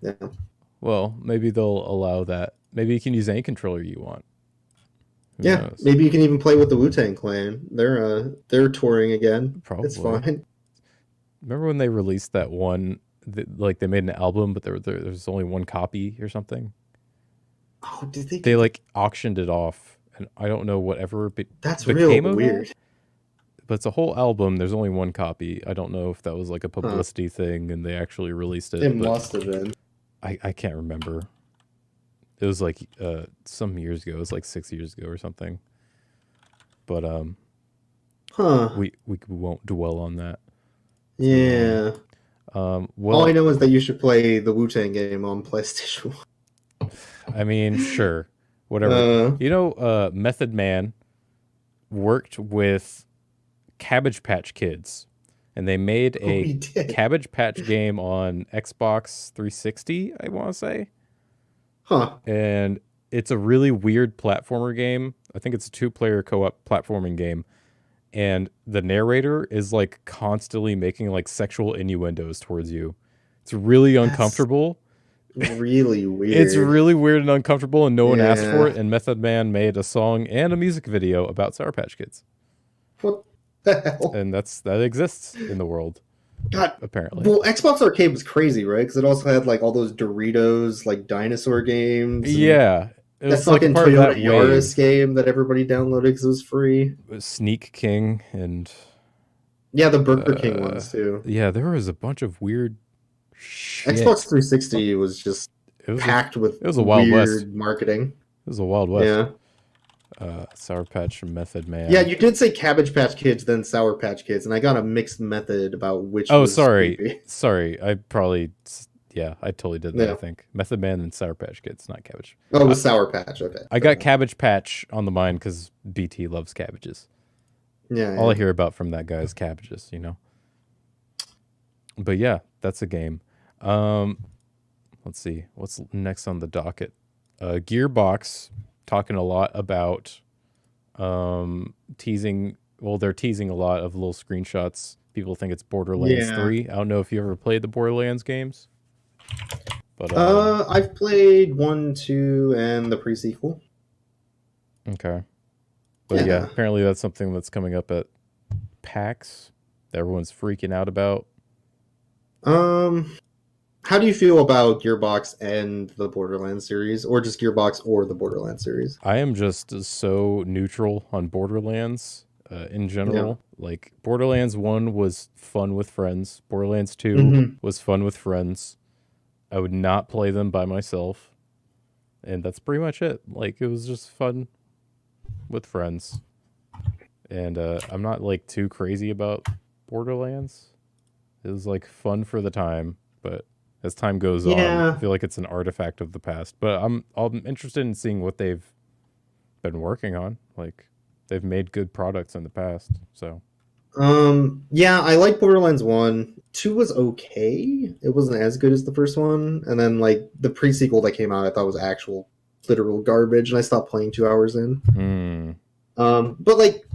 Yeah. Well, maybe they'll allow that. Maybe you can use any controller you want. Who knows? Maybe you can even play with the Wu-Tang Clan. They're touring again. Probably. It's fine. Remember when they released that one? Like they made an album, but there's only one copy or something. Oh, did they? They like auctioned it off, and I don't know whatever. That's became real weird. That, but it's a whole album. There's only one copy. I don't know if that was like a publicity thing, and they actually released it. It must have been. I can't remember. It was like some years ago. It was like 6 years ago or something. But we won't dwell on that. Yeah. Well, all I know is that you should play the Wu-Tang game on PlayStation 1. I mean, sure, whatever. Method Man worked with Cabbage Patch Kids, and they made a Cabbage Patch game on Xbox 360, I want to say. Huh. And it's a really weird platformer game. I think it's a 2-player co-op platforming game. And the narrator is like constantly making like sexual innuendos towards you. It's really uncomfortable. Really weird. It's really weird and uncomfortable, and no one asked for it. And Method Man made a song and a music video about Sour Patch Kids. What the hell? And that exists in the world. God, apparently. Well, Xbox Arcade was crazy, right? Because it also had like all those Doritos, like dinosaur games. Yeah, it was that like fucking part of that Yaris game that everybody downloaded because it was free. It was Sneak King and the Burger King ones too. Yeah, there was a bunch of weird shit. Xbox 360 was just packed with it was a Wild West marketing. It was a Wild West. Yeah. Sour Patch Method Man. Yeah, you did say Cabbage Patch Kids, then Sour Patch Kids, and I got a mixed method about which. Oh, sorry. I probably, I totally did that. Yeah. I think Method Man and Sour Patch Kids, not Cabbage. Oh, it was Sour Patch. Okay. I got Cabbage Patch on the mind because BT loves cabbages. Yeah. All I hear about from that guy is cabbages, But yeah, that's a game. Let's see what's next on the docket. Gearbox talking a lot about teasing. Well, they're teasing a lot of little screenshots. People think it's Borderlands 3. I don't know if you ever played the Borderlands games. But I've played 1, 2, and the pre-sequel. Okay. But yeah, apparently that's something that's coming up at PAX that everyone's freaking out about. How do you feel about Gearbox and the Borderlands series, or just Gearbox or the Borderlands series? I am just so neutral on Borderlands in general. Like, Borderlands 1 was fun with friends. Borderlands 2 was fun with friends. I would not play them by myself. And that's pretty much it. Like, it was just fun with friends. And I'm not, like, too crazy about Borderlands. It was, like, fun for the time, but as time goes on, I feel like it's an artifact of the past. But I'm interested in seeing what they've been working on. Like, they've made good products in the past, so. I like Borderlands 1. 2 was okay. It wasn't as good as the first one. And then, like, the pre-sequel that came out, I thought was actual literal garbage, and I stopped playing 2 hours in. But, like,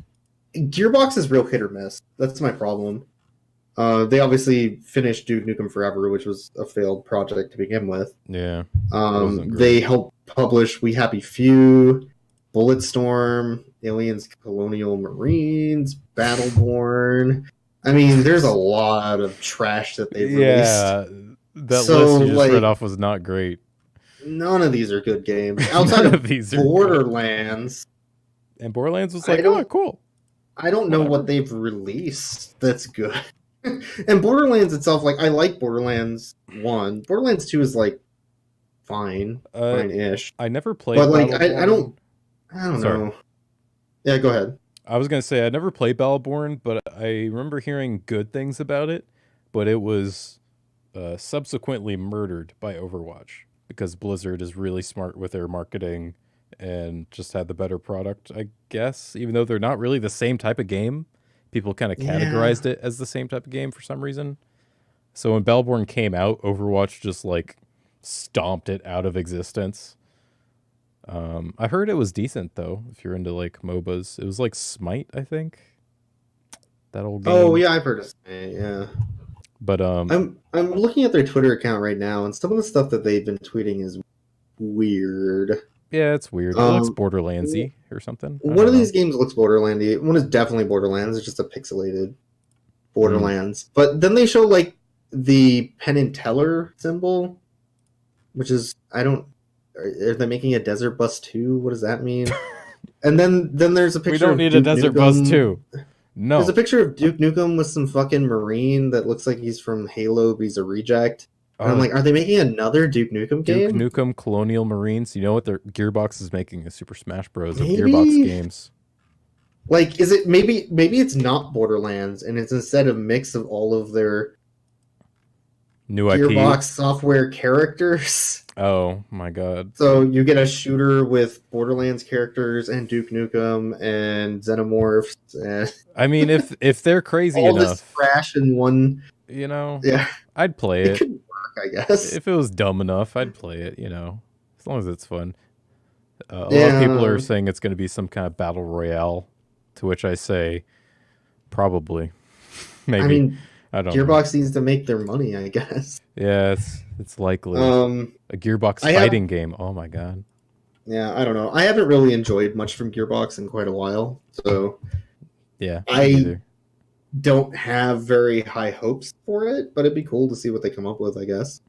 Gearbox is real hit or miss. That's my problem. They obviously finished Duke Nukem Forever, which was a failed project to begin with. Yeah. They helped publish We Happy Few, Bulletstorm, Aliens Colonial Marines, Battleborn. I mean, there's a lot of trash that they've released. Yeah, that list you just read off was not great. None of these are good games. Outside of these Borderlands. And Borderlands was like, oh, cool. I don't know what they've released that's good. And Borderlands itself, like, I like Borderlands 1. Borderlands 2 is, like, fine-ish. I never played But, like, I don't know. Yeah, go ahead. I was going to say, I never played Battleborn, but I remember hearing good things about it. But it was subsequently murdered by Overwatch because Blizzard is really smart with their marketing and just had the better product, I guess. Even though they're not really the same type of game, people kind of Yeah. categorized it as the same type of game for some reason. So when Battleborn came out, Overwatch just like stomped it out of existence. I heard it was decent though. If you're into like MOBAs, it was like Smite, I think. That old game. Oh yeah, I've heard of it. Yeah. But I'm looking at their Twitter account right now, and some of the stuff that they've been tweeting is weird. yeah, it's weird. It looks Borderlandsy or something. I One don't of know. these games looks Borderlandy. One is definitely Borderlands. It's just a pixelated Borderlands. But then they show like the Penn and Teller symbol, which is are they making a Desert Bus 2? What does that mean? And then there's a picture. We don't of need Duke a Desert Nukem. Bus 2. No. There's a picture of Duke Nukem with some fucking Marine that looks like he's from Halo, but he's a reject. And I'm like, are they making another Duke Nukem game? Duke Nukem Colonial Marines. You know what? Their Gearbox is making a Super Smash Bros. Of Maybe? Gearbox games. Like, is it maybe it's not Borderlands, and it's instead a mix of all of their New Gearbox IP. software characters? Oh my god. So you get a shooter with Borderlands characters and Duke Nukem and Xenomorphs and I mean, if they're crazy all enough, this trash in one. you know, Yeah, I'd play it it. could work, I guess. If it was dumb enough, I'd play it. You know, as long as it's fun. A lot of people are saying it's going to be some kind of battle royale, to which I say, probably, maybe. I mean, I don't Gearbox needs to make their money, I guess. Yeah, it's likely. A Gearbox fighting game. Oh my god. Yeah, I don't know. I haven't really enjoyed much from Gearbox in quite a while, so yeah, I don't have very high hopes for it, but it'd be cool to see what they come up with, I guess.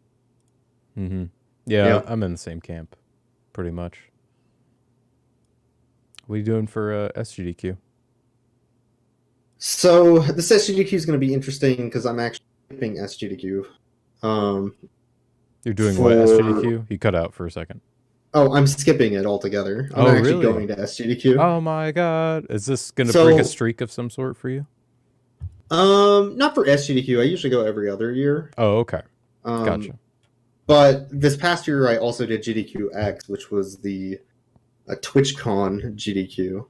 Mm-hmm. Yeah, I'm in the same camp, pretty much. What are you doing for SGDQ? So this SGDQ is going to be interesting because I'm actually skipping SGDQ. You're doing what, SGDQ? You cut out for a second. Oh, I'm skipping it altogether. I'm actually going to SGDQ. Oh my god. Is this going to break a streak of some sort for you? Not for SGDQ. I usually go every other year. Oh, okay. Gotcha. But this past year, I also did GDQX, which was the TwitchCon GDQ.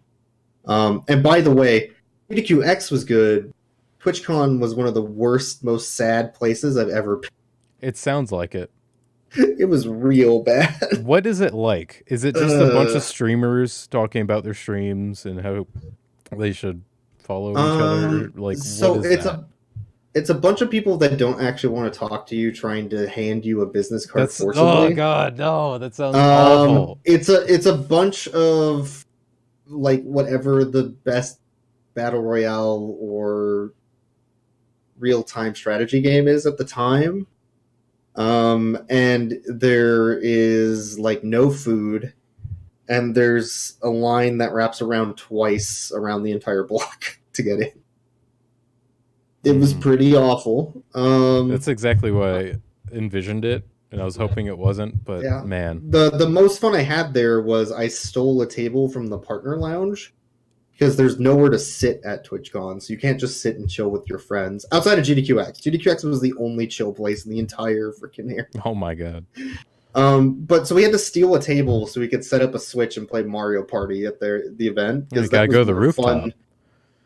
And by the way, GDQX was good. TwitchCon was one of the worst, most sad places I've ever been. It sounds like it. It was real bad. What is it like? Is it just a bunch of streamers talking about their streams and how they should follow each other? Like, so what is that? It's a bunch of people that don't actually want to talk to you, trying to hand you a business card forcibly. Oh god, no, that sounds awful. It's a bunch of like whatever the best battle royale or real-time strategy game is at the time. And there is like no food, and there's a line that wraps around twice around the entire block to get in. It was pretty awful. That's exactly what I envisioned it, and I was hoping it wasn't, but yeah. Man. The most fun I had there was I stole a table from the partner lounge, because there's nowhere to sit at TwitchCon, so you can't just sit and chill with your friends. Outside of GDQX. GDQX was the only chill place in the entire freaking area. Oh my god. But so we had to steal a table so we could set up a Switch and play Mario Party at the event. You gotta go to the rooftop. Fun.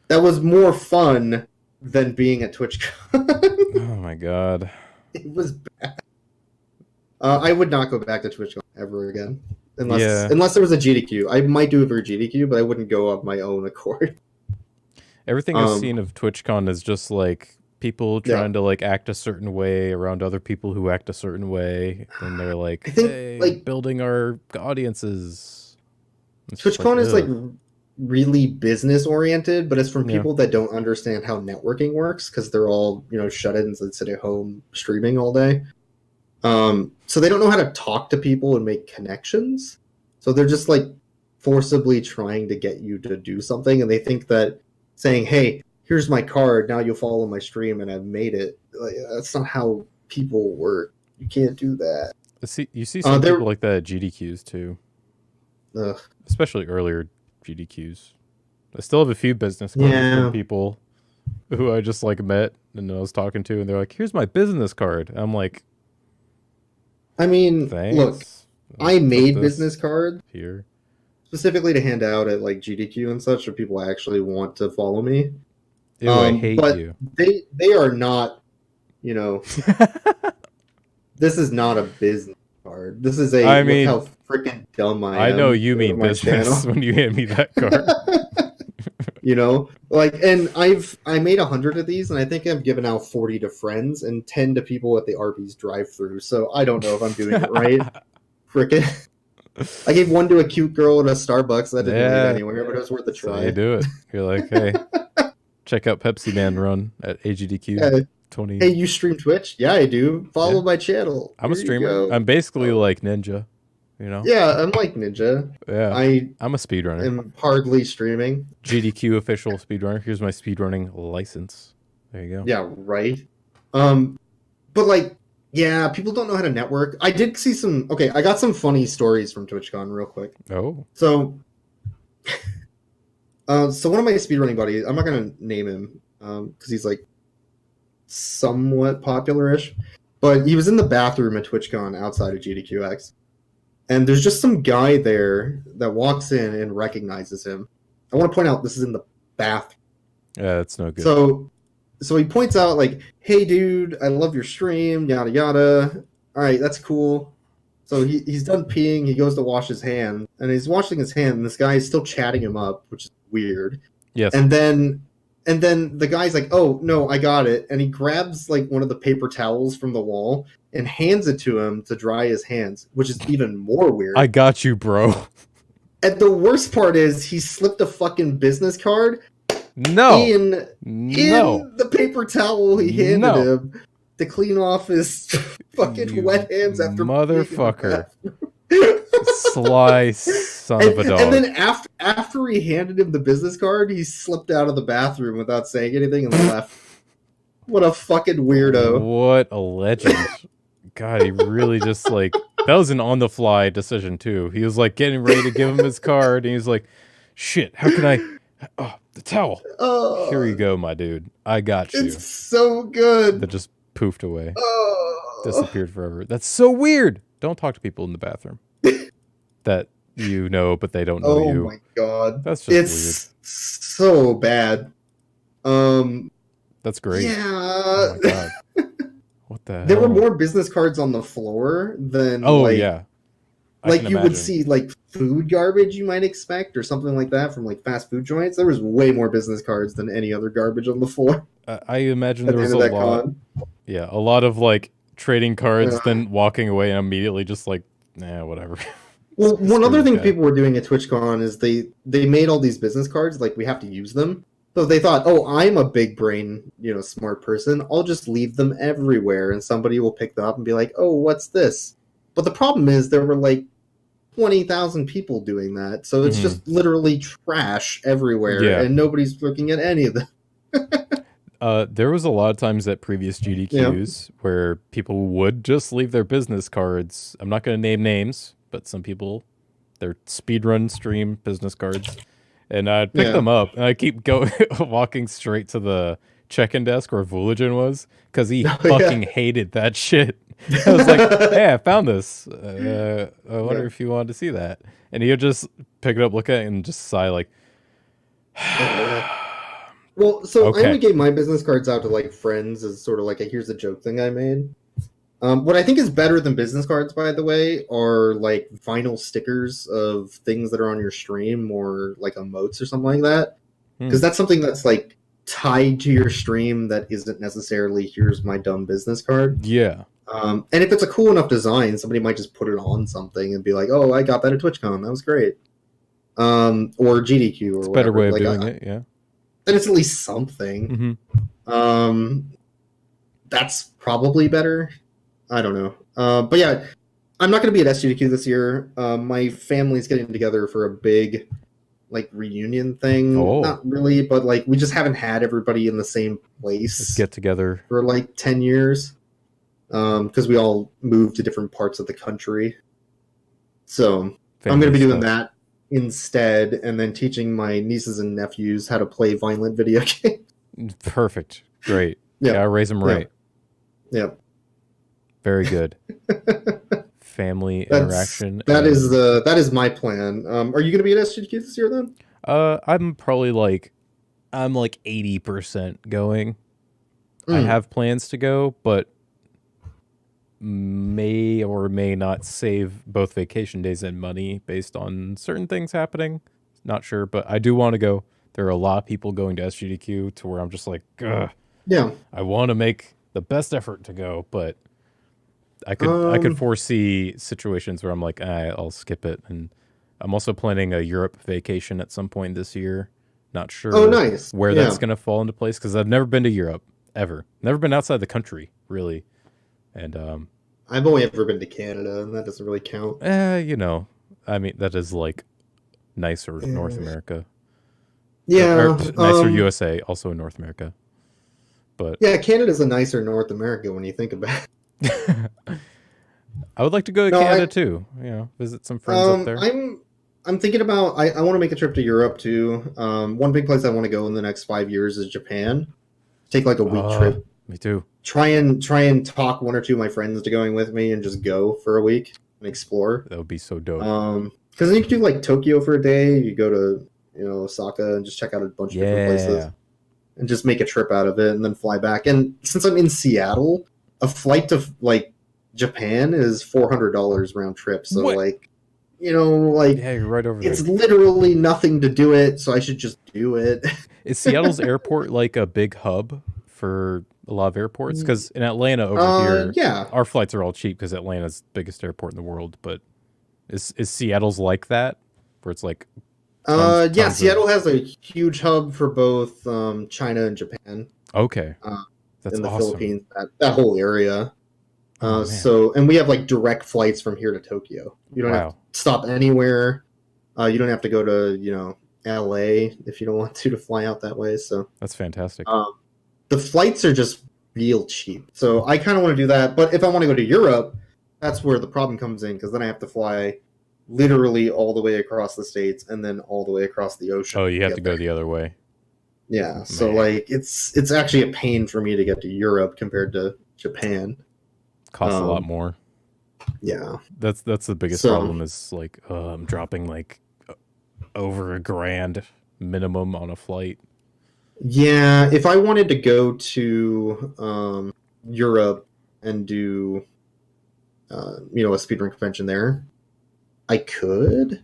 That was more fun than being at TwitchCon. Oh my god. It was bad. I would not go back to TwitchCon ever again. Unless there was a GDQ. I might do it for a GDQ, but I wouldn't go of my own accord. Everything I've seen of TwitchCon is just like people trying to like act a certain way around other people who act a certain way, and they're like, I think, hey, like, building our audiences. TwitchCon is like really business oriented, but it's from people that don't understand how networking works, because they're all, shut-ins that sit at home streaming all day. So they don't know how to talk to people and make connections. So they're just like forcibly trying to get you to do something, and they think that saying, hey, here's my card, now you'll follow my stream and I've made it. Like, that's not how people work. You can't do that. You see some people like that at GDQs too. Ugh. Especially earlier GDQs. I still have a few business cards from people who I just like met and I was talking to, and they're like, here's my business card. And I'm like, I mean, thanks. look, I made business cards here. specifically to hand out at like GDQ and such, so people actually want to follow me. Ew, I hate but you. They are not, you know. This is not a business card. This is a look how freaking dumb I am. I know you mean business when you hand me that card. You know, like, and I made 100 of these, and I think I've given out 40 to friends and 10 to people at the Arby's drive-through. So I don't know if I'm doing it right. Frickin'. I gave one to a cute girl at a Starbucks that didn't lead anywhere, but it was worth a try. So you do it. You're like, hey, check out Pepsi Man Run at AGDQ 20. Hey, you stream Twitch? Yeah, I do. Follow my channel. I'm a streamer. I'm basically like Ninja. You know? Yeah, I'm like Ninja. Yeah, I'm a speedrunner. I'm hardly streaming. GDQ official speedrunner. Here's my speedrunning license. There you go. Yeah, right. But like, yeah, people don't know how to network. I did see some. Okay, I got some funny stories from TwitchCon real quick. Oh. So, so one of my speedrunning buddies, I'm not gonna name him, because he's like somewhat popular-ish, but he was in the bathroom at TwitchCon outside of GDQX. And there's just some guy there that walks in and recognizes him. I want to point out this is in the bathroom. Yeah, that's no good. So he points out like, "Hey, dude, I love your stream, yada yada." All right, that's cool. So he's done peeing. He goes to wash his hand, and he's washing his hand. And this guy is still chatting him up, which is weird. Yes. And then the guy's like, "Oh no, I got it," and he grabs like one of the paper towels from the wall and hands it to him to dry his hands, which is even more weird. I got you, bro. And the worst part is he slipped a fucking business card in the paper towel he handed him to clean off his fucking wet hands after motherfucker. Sly son of a dog. And then after he handed him the business card, he slipped out of the bathroom without saying anything and left. What a fucking weirdo. What a legend. God, he really just like, that was an on-the-fly decision too. He was like getting ready to give him his card, and he's like, shit, how can I... Oh, the towel. Here you go, my dude. I got you. It's so good. That just poofed away. Disappeared forever. That's so weird. Don't talk to people in the bathroom. That you know, but they don't know you. Oh my god. That's just weird. So bad. That's great. Yeah. Oh my god. What the hell? There were more business cards on the floor than yeah. Like you would see like food garbage you might expect or something like that from like fast food joints. There was way more business cards than any other garbage on the floor. I imagine there was a lot. Yeah, a lot of like trading cards, then walking away and immediately just like, nah, whatever. Well, one other thing people were doing at TwitchCon is they made all these business cards, like we have to use them. So they thought, oh, I'm a big brain, smart person. I'll just leave them everywhere and somebody will pick them up and be like, oh, what's this? But the problem is there were like 20,000 people doing that. So it's just literally trash everywhere and nobody's looking at any of them. There was a lot of times at previous GDQs where people would just leave their business cards. I'm not going to name names, but some people, their speedrun stream business cards. And I'd pick them up, and I keep walking straight to the check-in desk where Vooligen was, because he fucking hated that shit. I was like, hey, I found this. I wonder if you wanted to see that. And he would just pick it up, look at it, and just sigh like... Well, so I only gave my business cards out to like friends as sort of like a here's a joke thing I made. What I think is better than business cards, by the way, are like vinyl stickers of things that are on your stream or like emotes or something like that. Because that's something that's like tied to your stream that isn't necessarily here's my dumb business card. Yeah. And if it's a cool enough design, somebody might just put it on something and be like, oh, I got that at TwitchCon. That was great. Or GDQ or it's whatever. Better way of doing it, yeah. Then it's at least something. That's probably better. I don't know. But yeah, I'm not going to be at SGDQ this year. My family's getting together for a big like reunion thing. Not really, but like we just haven't had everybody in the same place. Let's get together for like 10 years. Because we all moved to different parts of the country. So I'm going to be doing that instead, and then teaching my nieces and nephews how to play violent video games. Perfect. Great. Yeah, I'll raise them right. Yep. Very good. family interaction. That is my plan. Are you going to be at SGDQ this year then? I'm probably I'm 80% going. I have plans to go, but may or may not save both vacation days and money based on certain things happening. Not sure, but I do want to go. There are a lot of people going to SGDQ to where I'm just like, ugh. Yeah. I want to make the best effort to go, but I could foresee situations where I'm like, I'll skip it. And I'm also planning a Europe vacation at some point this year. Not sure where that's going to fall into place because I've never been to Europe ever. Never been outside the country, really. And I've only ever been to Canada, and that doesn't really count. I mean, that is nicer North America. Yeah. Nicer USA, also in North America. But yeah, Canada's a nicer North America when you think about it. I would like to go to Canada too. Visit some friends up there. I'm thinking about I want to make a trip to Europe too. One big place I want to go in the next 5 years is Japan. Take a week trip. Me too. Try and talk one or two of my friends into going with me and just go for a week and explore. That would be so dope. Because then you can do Tokyo for a day. You go to Osaka and just check out a bunch of different places and just make a trip out of it and then fly back. And since I'm in Seattle, a flight to Japan is $400 round trip. So what? You're right over there. It's literally nothing to do it, so I should just do it. Is Seattle's airport a big hub for a lot of airports? Because in Atlanta over here, our flights are all cheap because Atlanta's the biggest airport in the world. But is Seattle's like that, where it's tons Seattle has a huge hub for both China and Japan. Okay, that's in the awesome. Philippines, that whole area. And we have direct flights from here to Tokyo. You don't have to stop anywhere. You don't have to go to LA if you don't want to fly out that way. So that's fantastic. The flights are just real cheap. So I kind of want to do that. But if I want to go to Europe, that's where the problem comes in, because then I have to fly literally all the way across the states and then all the way across the ocean. Oh, you have to go the other way. Yeah. Man. So it's actually a pain for me to get to Europe compared to Japan. Costs a lot more. Yeah. That's the biggest problem is I'm dropping over $1,000 minimum on a flight. Yeah, if I wanted to go to Europe and do a speedrun convention there, I could.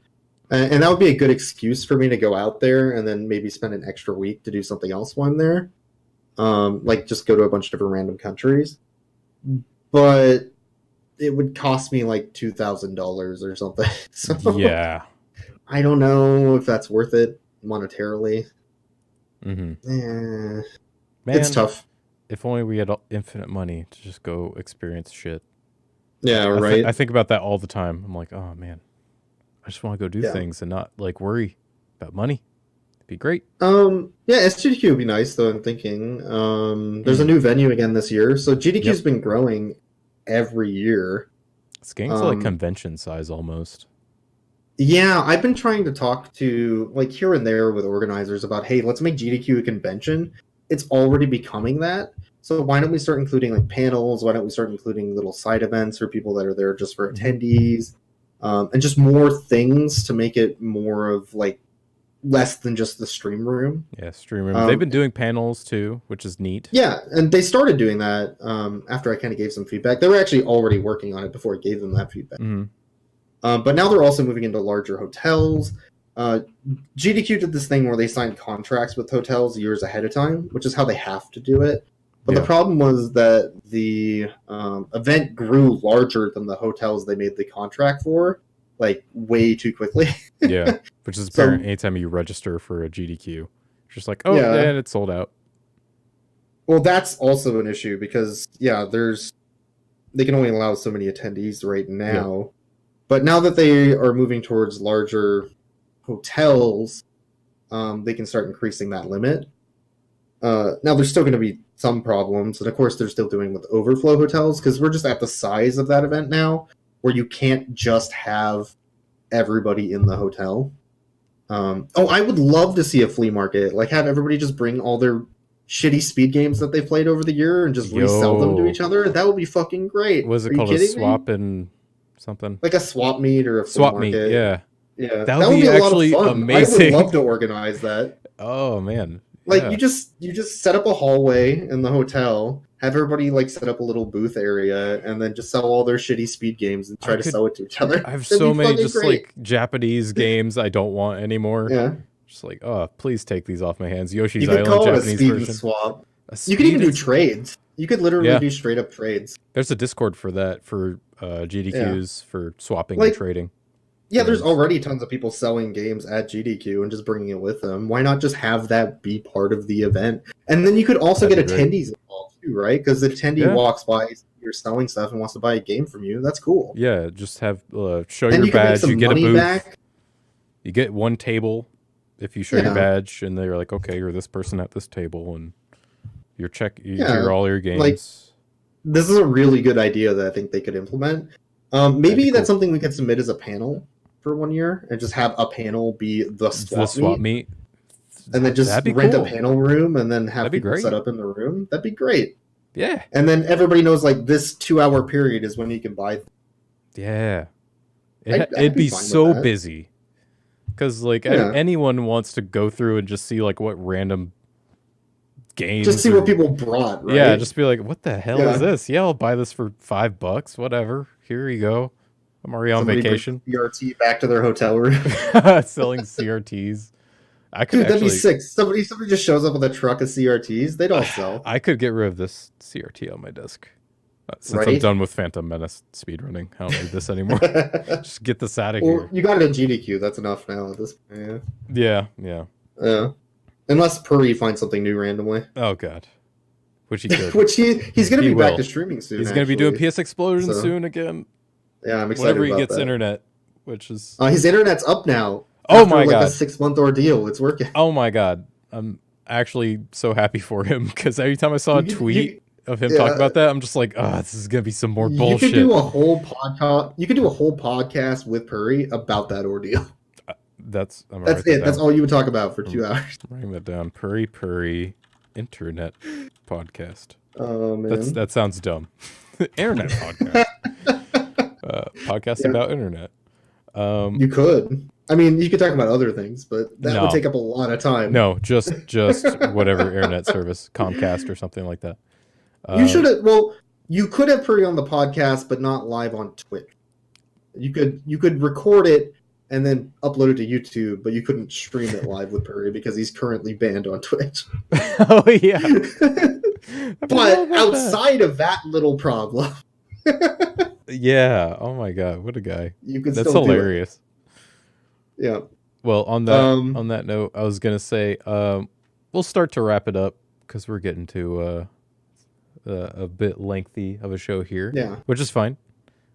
And that would be a good excuse for me to go out there and then maybe spend an extra week to do something else while I'm there. Just go to a bunch of different random countries. But it would cost me $2,000 or something. So yeah. I don't know if that's worth it monetarily. Mm-hmm. It's tough. If only we had infinite money to just go experience shit. Yeah, right. I think about that all the time. I'm like, oh man, I just want to go do things and not worry about money. It'd be great. SGDQ would be nice though. I'm thinking there's a new venue again this year, so GDQ's been growing every year. It's getting to convention size almost. Yeah, I've been trying to talk to here and there with organizers about, hey, let's make GDQ a convention. It's already becoming that. So why don't we start including panels? Why don't we start including little side events for people that are there just for attendees? And just more things to make it more of less than just the stream room. Yeah, stream room. They've been doing panels too, which is neat. Yeah, and they started doing that after I kind of gave some feedback. They were actually already working on it before I gave them that feedback. Mm-hmm. But now they're also moving into larger hotels. GDQ did this thing where they signed contracts with hotels years ahead of time, which is how they have to do it. But the problem was that the event grew larger than the hotels they made the contract for, way too quickly. Yeah, which is apparent anytime you register for a GDQ. It's just and it's sold out. Well, that's also an issue because, they can only allow so many attendees right now. Yeah. But now that they are moving towards larger hotels, they can start increasing that limit. Now, there's still going to be some problems. And, of course, they're still doing with overflow hotels because we're just at the size of that event now where you can't just have everybody in the hotel. I would love to see a flea market. Have everybody just bring all their shitty speed games that they've played over the year and just resell them to each other. That would be fucking great. Was it called a swap and something. Like a swap meet or a Swap flea meet, market. yeah. Yeah, That that would would be be a lot of actually fun. amazing. I would love to organize that. Oh man. Like Yeah. you just set up a hallway in the hotel, have everybody like set up a little booth area, and then just sell all their shitty speed games and try to sell it to each other. I have That'd so be many fucking just great. like Japanese games I don't want anymore. Yeah, Just like, oh, please take these off my hands. Yoshi's you could Island call it a Japanese speed version. and swap. A You could even speed do and- trades. You could literally Yeah. do straight up trades. There's a Discord for that for GDQs for swapping Like- and trading. Yeah, there's Games. already tons of people selling games at GDQ and just bringing it with them. Why not just have that be part of the event? And then you could also That'd get be great. attendees involved too, right? Because the attendee Yeah. walks by, you're selling stuff, and wants to buy a game from you. That's cool. Yeah, just have show And your you can make badge. some You get a money booth. back. You get one table if you show your Yeah. badge, and they're like, okay, you're this person at this table, and you Yeah, clear all your games. like- This is a really good idea that I think they could implement. That'd Maybe be that's cool. something we could submit as a panel for 1 year, and just have a panel be the swap, the swap meet, meet. and then just That'd be rent cool. a panel room, and then have That'd be people great. set up in the room. That'd be great. Yeah, And then everybody knows like this 2-hour period is when you can buy. yeah. I'd It'd be be fine with so that. busy because like Yeah. anyone wants to go through and just see like what random games. Just see or- what people brought. Right? Yeah, just be like, what the hell Yeah. is this? Yeah, I'll buy this for $5. Whatever. Here you go. I'm already on Somebody vacation. brings CRT back to their hotel room. Selling CRTs. I could Dude, that'd actually. be sick. Somebody just shows up with a truck of CRTs. They'd all sell. I could get rid of this CRT on my desk. Since I'm Right? done with Phantom Menace speedrunning. I don't need this anymore. Just get this out of Or here. you got it at GDQ. That's enough now at this point. Yeah. Yeah. Unless Puri finds something new randomly. Oh, God. Which he could. Which he's going to He be back will. to streaming soon. He's going to be doing actually. PS Explosion So, soon again. Yeah, I'm excited Whenever he about gets that. internet. Which is. His internet's up now. Oh after, my like, God. a 6-month ordeal. It's working. Oh my God. I'm actually so happy for him because every time I saw a tweet of him talking about that, I'm just like, oh, this is gonna be some more bullshit. You could do a whole podcast. You could do a whole podcast with Puri about that ordeal. That's That's it. That's all you would talk about for 2 hours. Writing that down. Puri internet podcast. Oh man. That sounds dumb. Internet podcast. Podcast Yeah. about internet. You could. I mean, you could talk about other things, but that No. would take up a lot of time. No, just whatever internet service, Comcast or something like that. You should have. Well, you could have Puri on the podcast, but not live on Twitch. You could record it and then upload it to YouTube, but you couldn't stream it live with Puri because he's currently banned on Twitch. Oh yeah. But outside of that little problem, Yeah. Oh my God. What a guy. you could That's still hilarious. do it. Yeah. Well, on that note, I was gonna say we'll start to wrap it up because we're getting to a bit lengthy of a show here, Yeah. which is fine.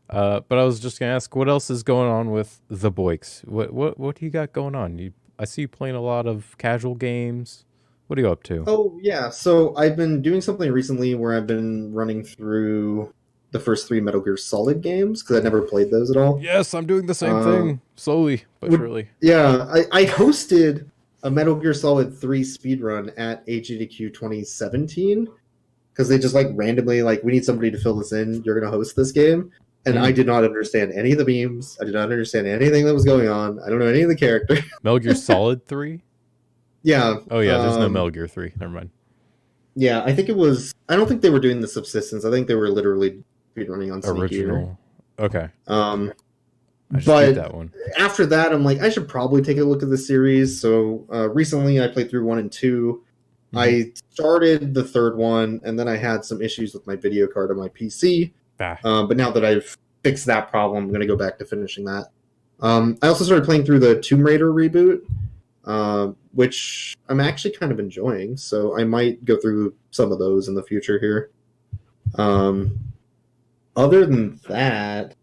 But I was just gonna ask, what else is going on with TheBoyks? What do you got going on? I see you playing a lot of casual games. What are you up to? Oh yeah. So I've been doing something recently where I've been running through the first 3 Metal Gear Solid games because I never played those at all. Yes, I'm doing the same thing slowly but surely. Yeah, I hosted a Metal Gear Solid 3 speedrun at AGDQ 2017 because they just like randomly like, we need somebody to fill this in. You're going to host this game. And I did not understand any of the memes. I did not understand anything that was going on. I don't know any of the characters. Metal Gear Solid 3? Yeah. Oh yeah, there's no Metal Gear 3. Never mind. Yeah, I think it was... I don't think they were doing the subsistence. I think they were literally speedrunning on Sneak Eater. Original. Okay. I just but beat that one. after that, I'm like, I should probably take a look at the series. So recently I played through 1 and 2. Mm-hmm. I started the 3rd one, and then I had some issues with my video card on my PC. But now that I've fixed that problem, I'm going to go back to finishing that. I also started playing through the Tomb Raider reboot, which I'm actually kind of enjoying. So I might go through some of those in the future here. Other than that,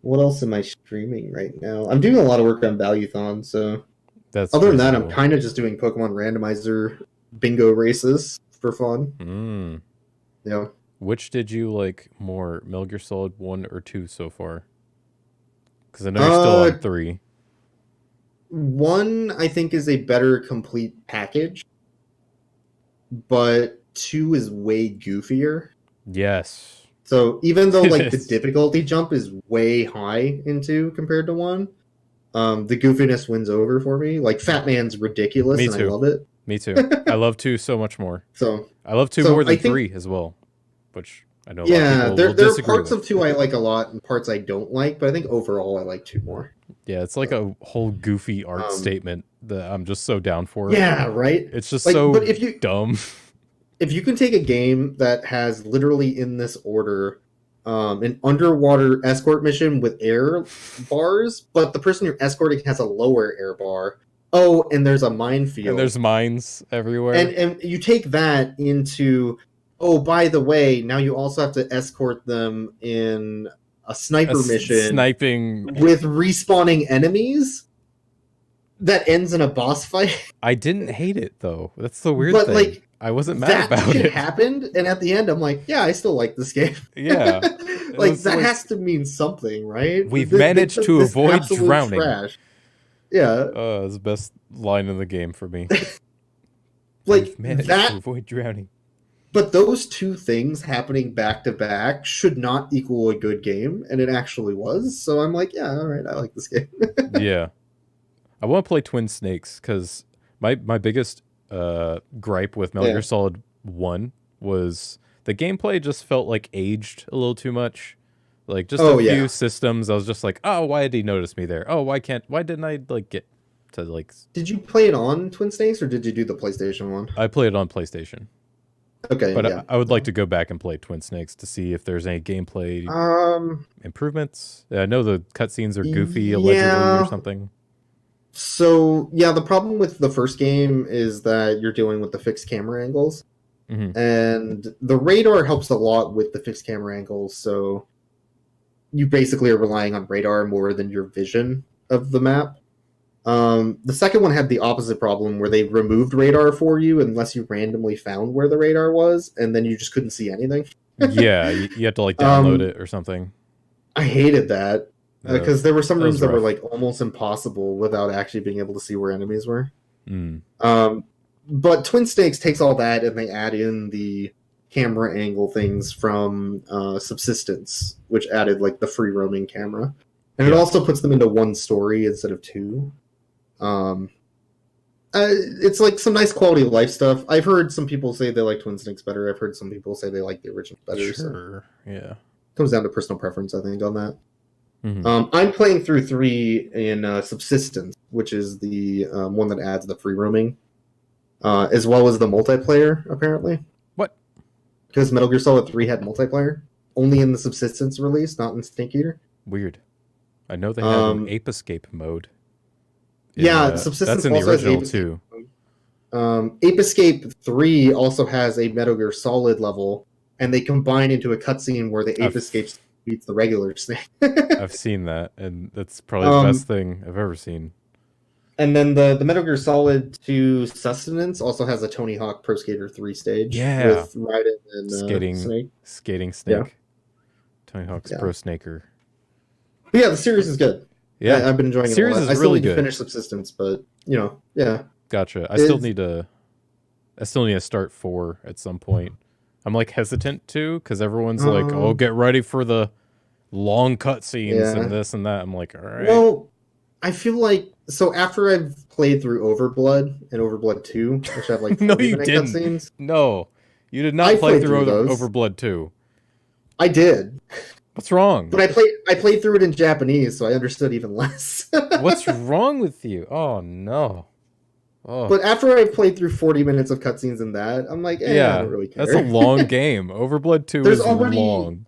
what else am I streaming right now? I'm doing a lot of work on Valuethon, so That's other than that, pretty I'm cool. kind of just doing Pokemon randomizer bingo races for fun. Mm. Yeah. Which did you like more, Metal Gear Solid 1 or 2 so far? Because I know you're still on 3. 1, I think, is a better complete package, but 2 is way goofier. Yes. So even though It like the is. difficulty jump is way high in 2 compared to 1, the goofiness wins over for me. Like Fat Man's ridiculous, Me and I too. love it. Me too. I love 2 so much more. So I love 2 more so I than think 3 as well, which I know a lot of yeah, people will there are disagree parts with. of 2 I like a lot and parts I don't like, but I think overall I like 2 more. Yeah, it's like a whole goofy art statement that I'm just so down for. Yeah, right. It's just Like, so but if dumb. you can take a game that has literally in this order an underwater escort mission with air bars, but the person you're escorting has a lower air bar. Oh, and there's a minefield. And there's mines everywhere. And you take that into, oh, by the way, now you also have to escort them in a sniper mission sniping with respawning enemies that ends in a boss fight. I didn't hate it though. That's the weird But, thing. like, I wasn't mad about it. Happened, and at the end, I'm like, yeah, I still like this game. Yeah. Like, that has to mean something, right? We've managed to avoid drowning. Trash. Yeah. It's the best line in the game for me. Like, We've managed to avoid drowning. But those 2 things happening back to back should not equal a good game, and it actually was. So I'm like, yeah, all right, I like this game. Yeah. I want to play Twin Snakes because my biggest gripe with Metal Gear Solid 1 was the gameplay just felt like aged a little too much. Like just a few systems, I was just like, oh, why did he notice me there? Oh, why didn't I like get to like? Did you play it on Twin Snakes or did you do the PlayStation one? I played it on PlayStation. Okay, but I would like to go back and play Twin Snakes to see if there's any gameplay improvements. I know the cutscenes are goofy allegedly or something. So yeah, the problem with the first game is that you're dealing with the fixed camera angles, and the radar helps a lot with the fixed camera angles. So you basically are relying on radar more than your vision of the map. The second one had the opposite problem where they removed radar for you unless you randomly found where the radar was, and then you just couldn't see anything. Yeah, you had to like download it or something. I hated that because there were some rooms that were like almost impossible without actually being able to see where enemies were. But Twin Snakes takes all that and they add in the camera angle things from Subsistence, which added like the free roaming camera, and it also puts them into one story instead of 2. It's like some nice quality of life stuff. I've heard some people say they like Twin Snakes better. I've heard some people say they like the original better. Sure, so yeah. Comes down to personal preference, I think, on that. I'm playing through 3 in Subsistence, which is the one that adds the free roaming, as well as the multiplayer, apparently. What? Because Metal Gear Solid 3 had multiplayer, only in the Subsistence release, not in Snake Eater. Weird. I know they have an Ape Escape mode. Subsistence that's in the also original has too. Ape Escape 3 also has a Metal Gear Solid level, and they combine into a cutscene where the Ape Escape beats the regular Snake. I've seen that, and that's probably the best thing I've ever seen. And then the Metal Gear Solid 2 Sustenance also has a Tony Hawk Pro Skater 3 stage with Raiden and Snake. Skating Snake. Tony Hawk's Pro Snaker. But yeah, the series is good. Yeah, I've been enjoying it a lot. I still need to finish Subsistence, but Gotcha. I still need to start 4 at some point. I'm like hesitant to because everyone's like, "Oh, get ready for the long cutscenes and this and that." I'm like, "All right." Well, I feel like so after I've played through Overblood and Overblood 2, which have like 40-minute cutscenes. No, you did not play through Overblood 2. I did. What's wrong? But I played through it in Japanese, so I understood even less. What's wrong with you? Oh no. Oh. But after I've played through 40 minutes of cutscenes in that, I'm like, I don't really care. That's a long game. Overblood 2 is long.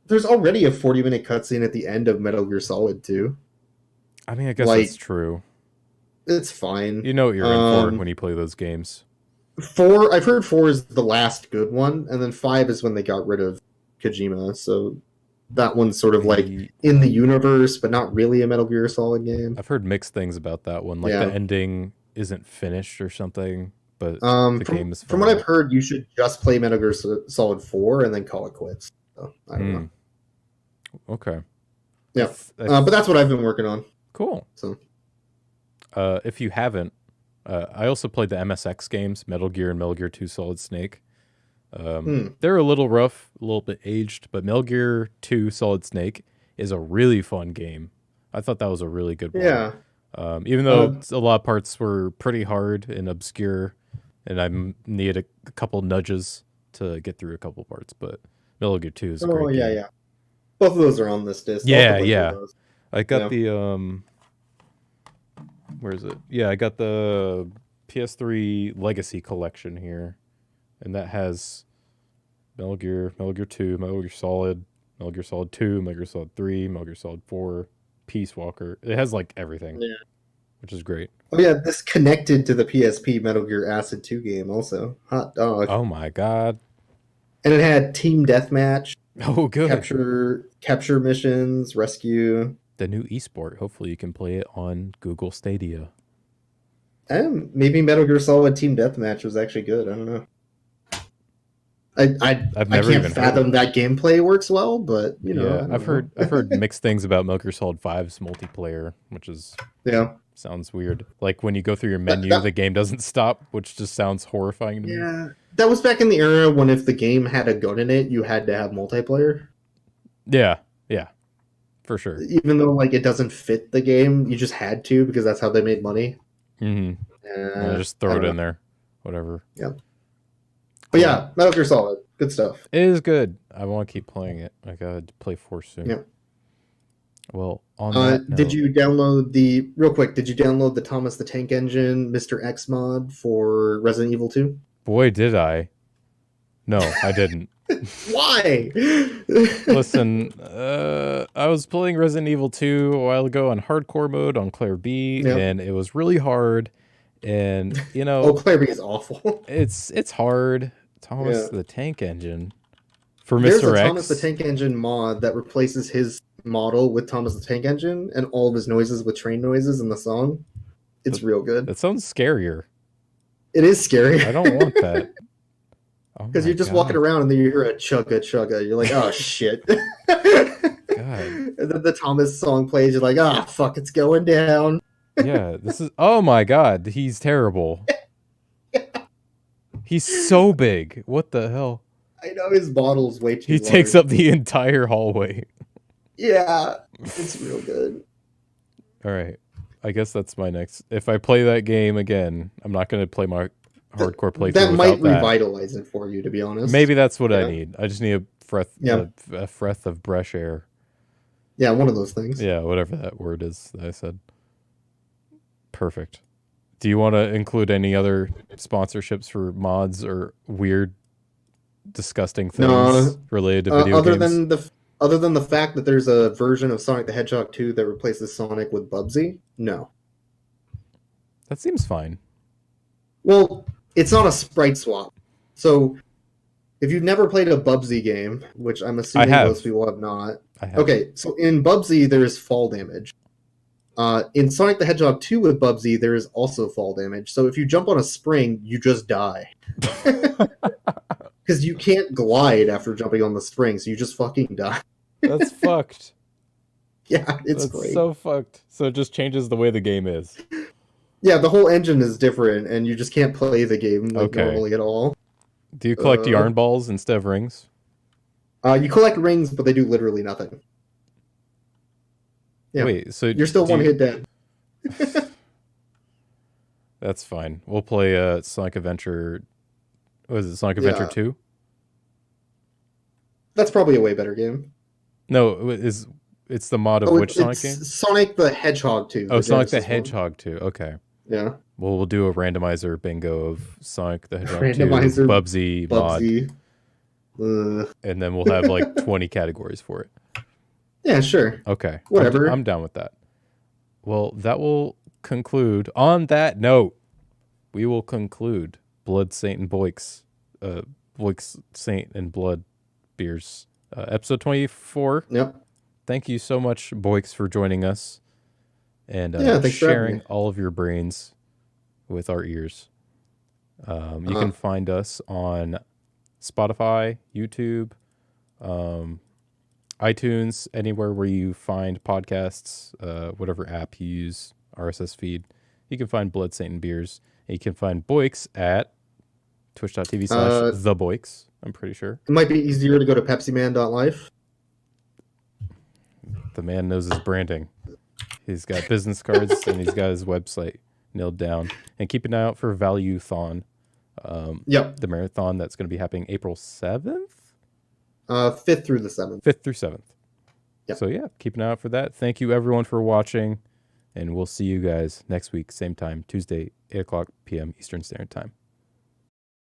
There's already a 40-minute cutscene at the end of Metal Gear Solid 2. I mean, I guess that's true. It's fine. You know what you're in for when you play those games. 4, I've heard 4 is the last good one, and then 5 is when they got rid of Kojima, so that one's sort of like in the universe, but not really a Metal Gear Solid game. I've heard mixed things about that one. Like the ending isn't finished or something, but the game is fun. From what I've heard, you should just play Metal Gear Solid 4 and then call it quits. So, I don't know. Okay. Yeah. But that's what I've been working on. Cool. So, if you haven't, I also played the MSX games, Metal Gear and Metal Gear 2 Solid Snake. They're a little rough, a little bit aged, but Metal Gear 2 Solid Snake is a really fun game. I thought that was a really good one. Yeah. Even though a lot of parts were pretty hard and obscure, and I needed a couple nudges to get through a couple parts, but Metal Gear 2 is a great game. Yeah. Both of those are on this disc. Yeah. I got the where is it? Yeah, I got the PS3 Legacy Collection here, and that has Metal Gear 2, Metal Gear Solid 2, Metal Gear Solid 3, Metal Gear Solid 4, Peace Walker. It has like everything, which is great. Oh yeah, this connected to the PSP Metal Gear Acid 2 game also. Hot dog. Oh my god. And it had team deathmatch. Oh, good. Capture missions, rescue. The new esport. Hopefully you can play it on Google Stadia. And maybe Metal Gear Solid Team Deathmatch was actually good. I don't know. I can't fathom that gameplay works well, but you know. Yeah, I've heard mixed things about Metal Gear Solid 5's multiplayer, which is sounds weird. Like when you go through your menu, the game doesn't stop, which just sounds horrifying to me. Yeah, that was back in the era when if the game had a gun in it, you had to have multiplayer. Yeah, for sure. Even though like it doesn't fit the game, you just had to because that's how they made money. Mm-hmm. Just throw it in there, whatever. Yeah. But yeah, Metal Gear Solid, good stuff. It is good. I want to keep playing it. I gotta play 4 soon. Yeah. Well, on that note, did you download the Thomas the Tank Engine Mr. X mod for Resident Evil 2? Boy, did I. No, I didn't. Why? Listen, I was playing Resident Evil 2 a while ago on hardcore mode on Claire B, and it was really hard. And, you know... Claire B is awful. It's hard. Thomas the Tank Engine for Mr. There's a X. Thomas the Tank Engine mod that replaces his model with Thomas the Tank Engine and all of his noises with train noises in the song. It's real good. That sounds scarier. It is scary. I don't want that. Because you're just walking around and then you hear a chugga chugga. You're like, oh shit. God. And then the Thomas song plays. You're like, ah, fuck, it's going down. Yeah, this is. Oh my god, he's terrible. He's so big. What the hell? I know his bottle's way too. He takes up the entire hallway. Yeah, it's real good. All right, I guess that's my next. If I play that game again, I'm not going to play my hardcore playthrough. That might revitalize it for you, to be honest. Maybe that's what I need. I just need a breath of fresh air. Yeah, one of those things. Yeah, whatever that word is that I said. Perfect. Do you want to include any other sponsorships for mods or weird, disgusting things related to video games? Other than the fact that there's a version of Sonic the Hedgehog 2 that replaces Sonic with Bubsy, no. That seems fine. Well, it's not a sprite swap. So, if you've never played a Bubsy game, which I'm assuming most people have not. I have. Okay, so in Bubsy, there is fall damage. In Sonic the Hedgehog 2 with Bubsy, there is also fall damage. So if you jump on a spring, you just die. Because you can't glide after jumping on the spring, so you just fucking die. That's fucked. Yeah, it's great. So fucked. So it just changes the way the game is. Yeah, the whole engine is different, and you just can't play the game normally at all. Do you collect yarn balls instead of rings? You collect rings, but they do literally nothing. Yeah. Wait, so you're still one hit dead. That's fine. We'll play Sonic Adventure. What is it? Sonic Adventure 2? That's probably a way better game. No, it's the mod of which Sonic game? Sonic the Hedgehog 2. Oh, Sonic the Hedgehog 2. Okay. Yeah. Well, we'll do a randomizer bingo of Sonic the Hedgehog 2 Bubsy mod. And then we'll have like 20 categories for it. Yeah, sure. Okay. Whatever. I'm down with that. Well, that will conclude. On that note, we will conclude Blood, Saint, and Boyks. Boyks, Saint, and Blood beers. Episode 24. Yep. Thank you so much, Boyks, for joining us. And sharing all of your brains with our ears. You can find us on Spotify, YouTube, iTunes, anywhere where you find podcasts, whatever app you use, RSS feed. You can find Blood, Saint, and Beers. And you can find Boyks at Twitch.tv/ TheBoyks, I'm pretty sure. It might be easier to go to PepsiMan.life. The man knows his branding. He's got business cards and he's got his website nailed down. And keep an eye out for Valuethon. The marathon that's going to be happening April 7th? 5th through the 7th. 5th through 7th. Yep. So yeah, keep an eye out for that. Thank you everyone for watching. And we'll see you guys next week, same time, Tuesday, 8 o'clock p.m. Eastern Standard Time.